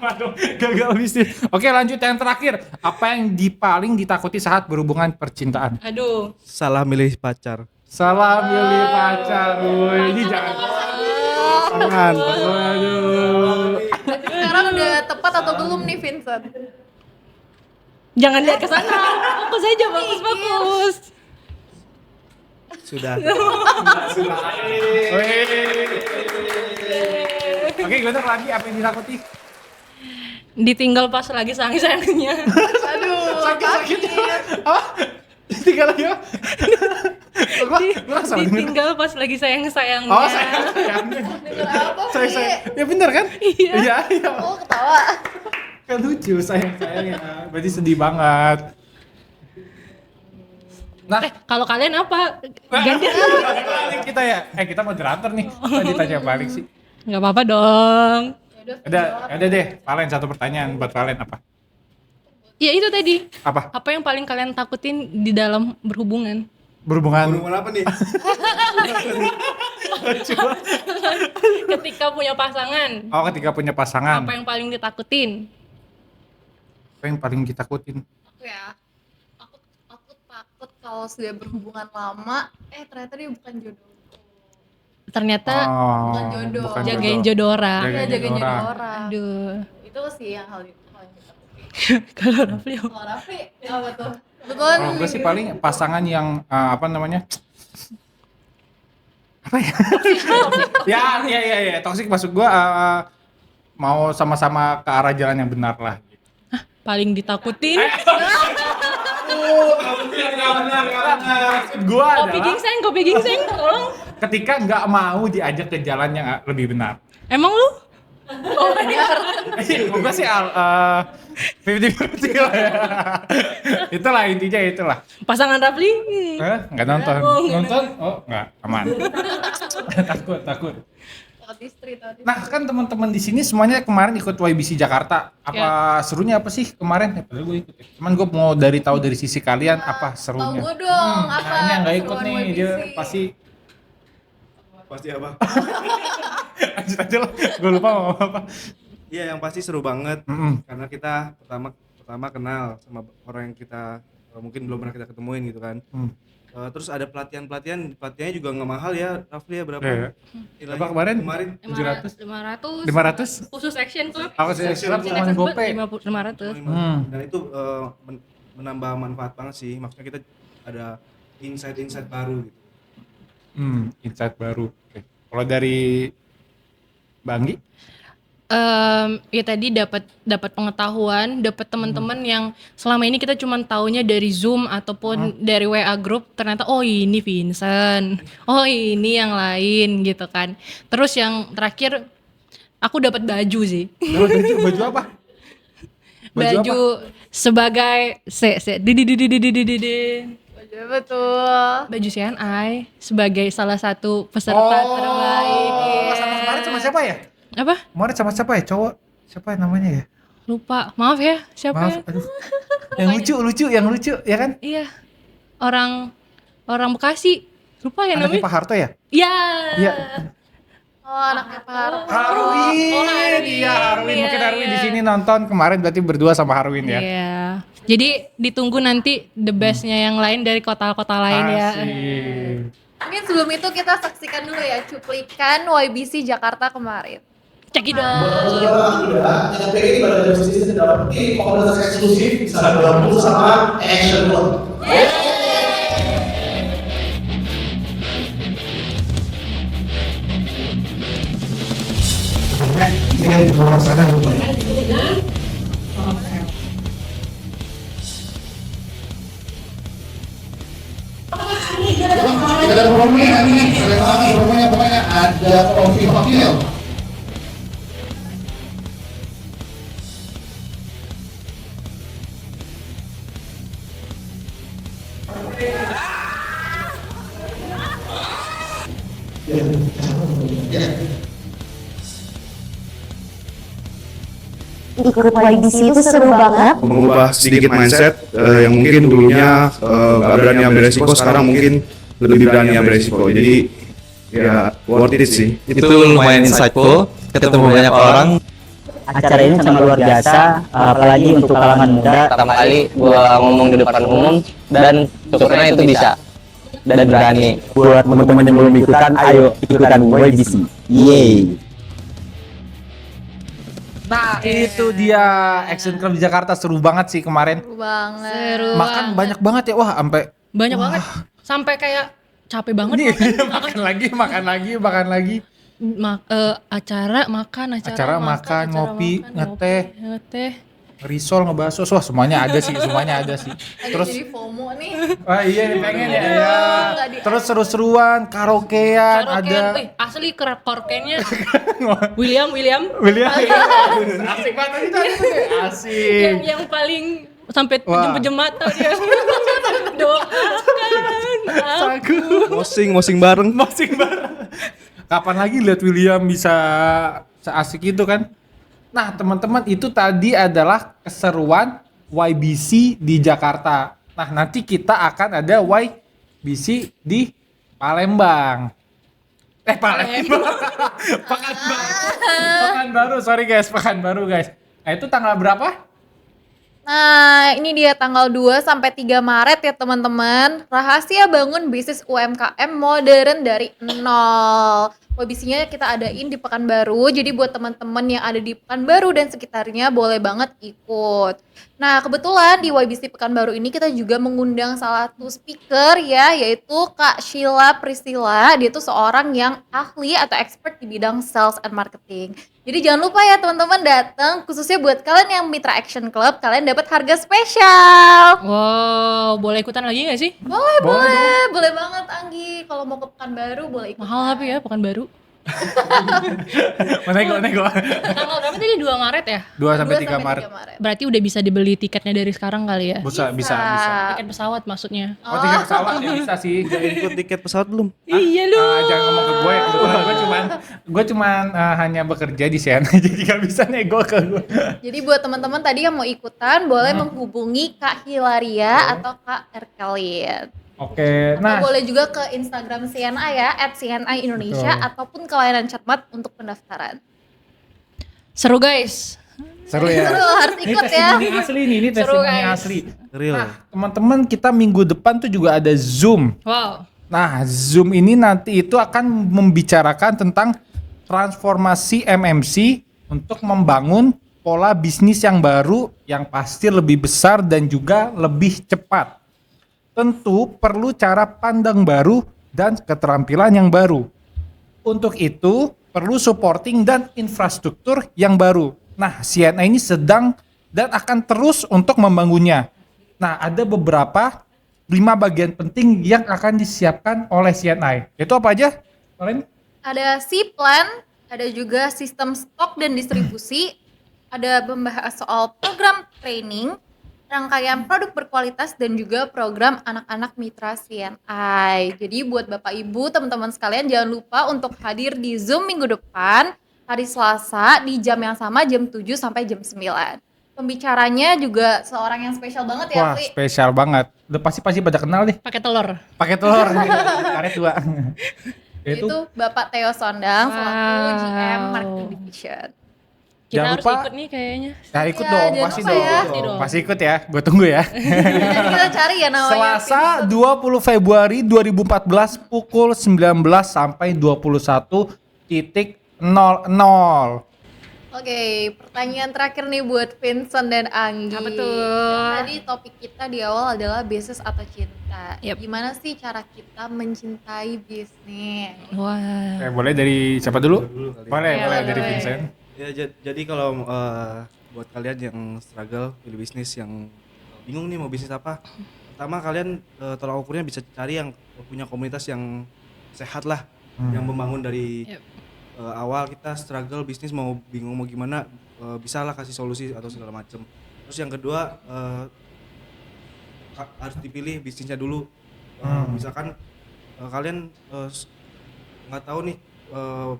Waduh, gagal bisnis. Oke, lanjut yang terakhir. Apa yang paling ditakuti saat berhubungan percintaan? Aduh. Salah milih pacar. Salah milih pacar. Woi, ini jangan. Jangan. Waduh. Sekarang udah tepat atau belum nih Vincent? Jangan lihat ke sana. Fokus aja, bagus-bagus. Sudah. Oke, gimana lagi apa yang ditakuti? Ditinggal pas lagi sayang-sayangnya. Aduh, sakit. Apa? Tinggal lagi apa? Gua salah denger. Ditinggal pas lagi sayang-sayangnya. Oh, sayang. Dengar apa Saya. sih? Ya bener kan? Iya. Iya. Oh, ketawa. Kan lucu sayang ya. Berarti sedih banget. Nah, Kalau kalian apa? Ganti. balik kita ya. Kita moderator nih. Tadi tanya balik sih. Nggak apa-apa dong. Ada deh. Valen satu pertanyaan buat Valen apa? Ya itu tadi. Apa? Apa yang paling kalian takutin di dalam berhubungan? Berhubungan. Hubungan apa nih? Ketika punya pasangan, Oh, ketika punya pasangan. apa yang paling ditakutin? Apa yang paling ditakutin? Aku ya. Aku takut kalau sudah berhubungan lama, ternyata dia bukan jodoh. Ternyata bukan jodoh. jagain jodoh orang. Jagain Jagain jodoh jodoh orang. orang. Aduh. Itu sih yang hal itu paling ditakutin. Kalau Rafli Kalau Raffi apa tuh? Kebetulan Kalau gue sih paling pasangan yang apa namanya? Apa ya? ya. Toxic maksud gue mau sama-sama ke arah jalan yang benar lah. paling ditakutin. Gua Kopi gingseng, tolong. ketika nggak mau diajak ke jalan yang lebih benar. Emang lu? Gua sih 50-50 lah ya. Itulah intinya itulah. Pasangan Rafli? Nggak nonton. Oh, nggak Nonton? Oh, nggak aman. takut. Takut istri tadi. Nah, kan teman-teman di sini semuanya kemarin ikut YBC Jakarta. Apa serunya apa sih kemarin? Padahal gue ikut. Cuman gue mau tahu dari sisi kalian apa Tahu serunya. gue dong, apa? Kayaknya nggak ikut keseruan nih, YBC? dia pasti Pasti apa? lanjut aja lah. Gue lupa mau apa. Iya, yang pasti seru banget. Mm-mm. Karena kita pertama kenal sama orang yang kita mungkin belum pernah kita ketemuin gitu kan. Terus ada pelatihannya juga nggak mahal ya, Rafli ya berapa? Iya. Nilainya Berapa kemarin? 500. 500? Khusus action club. Aku sih Action siap Club. sama GoPay. 500. Dan itu menambah manfaat banget sih. Maksudnya kita ada insight baru gitu. Insight baru. Oke. Kalau dari Banggi? Ya tadi dapat pengetahuan, dapat teman-teman yang selama ini kita cuma taunya dari Zoom ataupun dari WA group, ternyata oh ini Vincent, oh ini yang lain gitu kan. Terus yang terakhir aku dapat baju sih. Baju apa? Baju sebagai Baju apa tuh? baju CNI sebagai salah satu peserta terbaik. Sama kemarin sama siapa ya? Apa? Kemarin sama siapa ya? Cowok. Siapa namanya ya? Lupa. Maaf ya, siapa Maaf, ya? aduh. yang lucu ya kan? Iya. Orang Bekasi. Lupa ya Anaknya namanya? Pak Harto ya? Iya. Iya. Oh, anaknya Pak Harto. Harwin. Harwin. Iya, Harwin. Mungkin Iya, Harwin iya. di sini nonton kemarin berarti berdua sama Harwin ya. Iya. Jadi ditunggu nanti the bestnya yang lain dari kota-kota lain ya. Asik. Mungkin sebelum itu kita saksikan dulu ya cuplikan YBC Jakarta kemarin. Cekidot. Yang pengen pada bisnis dapetin komunitas eksklusif bisa gabung sama Action Club. Sebenarnya ini yang di luar sana lupa. promonya nih, keren banget promonya, pokoknya ada kopi Hotel. Ikut YBC itu seru banget. Mengubah sedikit mindset yang mungkin dulunya gak berani ambil resiko, sekarang mungkin lebih berani ambil resiko. Jadi ya worth it sih. Itu lumayan insightful, ketemu banyak orang. Acara ini sangat luar biasa, apalagi untuk kalangan muda. Pertama kali gua ngomong di depan umum dan syukurnya itu bisa dan berani. Buat teman-teman yang belum ikutan, ayo ikutan YBC. Yeay. Nah, itu dia Action Club di Jakarta, seru banget sih kemarin. Seru banget. Seru Makan banget. banyak banget ya, wah sampai Banyak banget. Sampai kayak capek banget Nih, makan. makan lagi. Acara makan, Acara makan, ngopi, ngeteh. ngeteh. Risol, ngebaso, wah semuanya ada sih. Lagi Terus jadi FOMO nih. wah iya nih pengen ya. Nggak di- Terus seru-seruan, karaokean ada. Asli karaoke-nya William William. Asik banget tadi. Asik. yang paling sampai Wah. pejam-pejam mata dia. Doakan aku. Mosing bareng. Kapan lagi lihat William bisa seasik itu kan? Nah, teman-teman, itu tadi adalah keseruan YBC di Jakarta. Nah, nanti kita akan ada YBC di Palembang. Palembang. Pekanbaru, sorry guys, Pekanbaru guys. Nah, itu tanggal berapa? Nah, ini dia tanggal 2 sampai 3 Maret ya teman-teman. Rahasia bangun bisnis UMKM modern dari nol. YBC-nya kita adain di Pekanbaru. Jadi buat teman-teman yang ada di Pekanbaru dan sekitarnya boleh banget ikut. Nah, kebetulan di YBC Pekanbaru ini kita juga mengundang salah satu speaker ya, yaitu Kak Sheila Priscilla. Dia tuh seorang yang ahli atau expert di bidang sales and marketing. Jadi jangan lupa ya teman-teman datang, khususnya buat kalian yang Mitra Action Club, kalian dapat harga spesial. Wow, boleh ikutan lagi gak sih? Boleh banget Anggi. Kalau mau ke Pekanbaru boleh ikut. Mahal tapi ya Pekanbaru. Nego. Tanggal berapa tadi? 2 Maret ya? 2 sampai 2 3 Maret. Berarti udah bisa dibeli tiketnya dari sekarang kali ya? Bisa. Tiket pesawat maksudnya. Oh, tiket pesawat ya bisa sih. Ikut tiket pesawat belum? Iya lu. Jangan ngomong ke gue, kebetulan gue cuman hanya bekerja di CNN, jadi gak bisa nego ke gue. Jadi buat teman-teman tadi yang mau ikutan boleh menghubungi Kak Hilaria atau Kak Erkelin. Oke, Atau nah boleh juga ke Instagram CNI ya, @CNI Indonesia ataupun ke layanan chatbot untuk pendaftaran. Seru guys. seru ya. Seru, harus Ini ikut ya. testimoni asli nih, ini Seru, testimoni guys. asli. Real. Nah, teman-teman, kita minggu depan tuh juga ada Zoom. Wow. Nah, Zoom ini nanti itu akan membicarakan tentang transformasi MMC untuk membangun pola bisnis yang baru yang pasti lebih besar dan juga lebih cepat. Tentu perlu cara pandang baru dan keterampilan yang baru. Untuk itu perlu supporting dan infrastruktur yang baru. Nah, CNI ini sedang dan akan terus untuk membangunnya. Nah, ada beberapa 5 bagian penting yang akan disiapkan oleh CNI. Itu apa aja? Kalian? Ada C-Plan, ada juga sistem stok dan distribusi, ada membahas soal program training, rangkaian produk berkualitas, dan juga program anak-anak mitra CNI. Jadi buat Bapak Ibu, teman-teman sekalian jangan lupa untuk hadir di Zoom minggu depan, hari Selasa di jam yang sama, jam 7 sampai jam 9. Pembicaranya juga seorang yang spesial banget ya, Wah, Fli. spesial banget. Udah pasti pada kenal deh. Pakai telur. Pakai telur. Karet 2. Itu Bapak Theo Sondang selaku Wow. GM Marketing Division. Kita Jangan harus lupa. ikut nih kayaknya. Nah, ikut Ya, dong, jangan pasti lupa dong. ya. Pasti dong. Pasti ikut ya. Gue tunggu ya. Nanti kita cari ya namanya. Selasa 20 Februari 2014 pukul 19 sampai 21.00. Oke, pertanyaan terakhir nih buat Vincent dan Anggi. Apa tuh? Yang tadi topik kita di awal adalah bisnis atau cinta. Yep. Gimana sih cara kita mencintai bisnis? Wah. Boleh dari siapa dulu? Boleh, Ya, boleh dari boleh. Vincent. Ya jadi kalau buat kalian yang struggle pilih bisnis, yang bingung nih mau bisnis apa, pertama kalian tolak ukurnya bisa cari yang punya komunitas yang sehat lah, yang membangun dari Yep. awal kita struggle bisnis mau bingung mau gimana, bisa lah kasih solusi atau segala macam. Terus yang kedua harus dipilih bisnisnya dulu. Misalkan kalian nggak tahu nih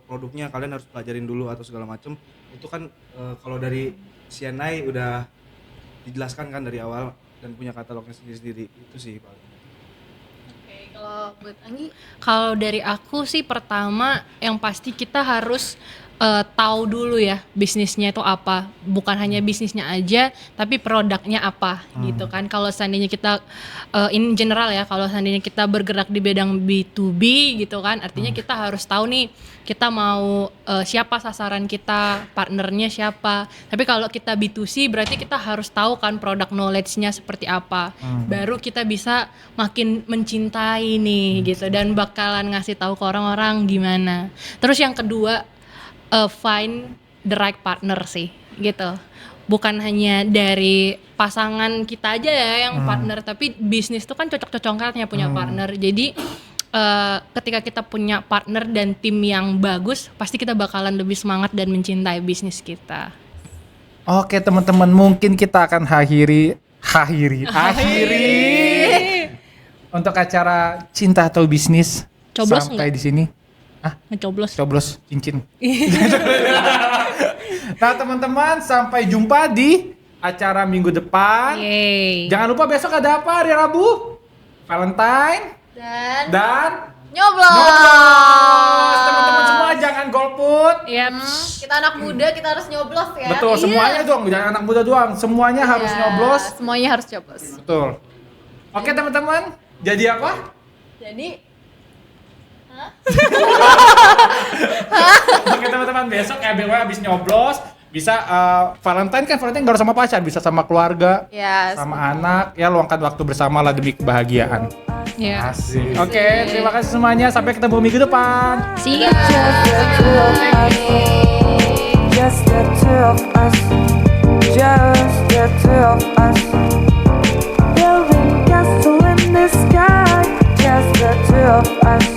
produknya, kalian harus pelajarin dulu atau segala macam. Itu kan kalau dari CNI udah dijelaskan kan dari awal dan punya katalognya sendiri-sendiri. Itu sih paling. Oke, kalau buat Anggi Kalau dari aku sih pertama yang pasti kita harus tahu dulu ya bisnisnya itu apa, bukan hanya bisnisnya aja tapi produknya apa gitu kan. Kalau seandainya kita in general ya, kalau seandainya kita bergerak di bidang B2B gitu kan, artinya kita harus tahu nih kita mau siapa sasaran kita, partnernya siapa. Tapi kalau kita B2C berarti kita harus tahu kan produk knowledge-nya seperti apa, baru kita bisa makin mencintai nih gitu dan bakalan ngasih tahu ke orang-orang gimana. Terus yang kedua, find the right partner sih gitu, bukan hanya dari pasangan kita aja ya yang partner, tapi bisnis tuh kan cocok-cocoknya punya partner. Jadi ketika kita punya partner dan tim yang bagus, pasti kita bakalan lebih semangat dan mencintai bisnis kita. Oke teman-teman, mungkin kita akan akhiri untuk acara cinta atau bisnis Coblos sampai di sini. Ngecoblos. Coblos cincin. Nah teman-teman, sampai jumpa di acara minggu depan. Yeay. Jangan lupa besok ada apa hari Rabu? Valentine dan nyoblos. Teman-teman semua jangan golput. Yap. Kita anak muda, kita harus nyoblos ya. Betul, semuanya dong, jangan anak muda doang. Semuanya harus Iya, nyoblos. Semuanya harus nyoblos. Betul. Oke teman-teman, jadi apa? Jadi Oke teman-teman, besok habis nyoblos bisa Valentine nggak harus sama pacar, bisa sama keluarga, ya sama anak, ya luangkan waktu bersama lah demi kebahagiaan. Ya. Asik. Oke, terima kasih semuanya. Sampai ketemu minggu depan. See ya. Just the two of us, just the two of us. Building castle in the sky, just the two of us.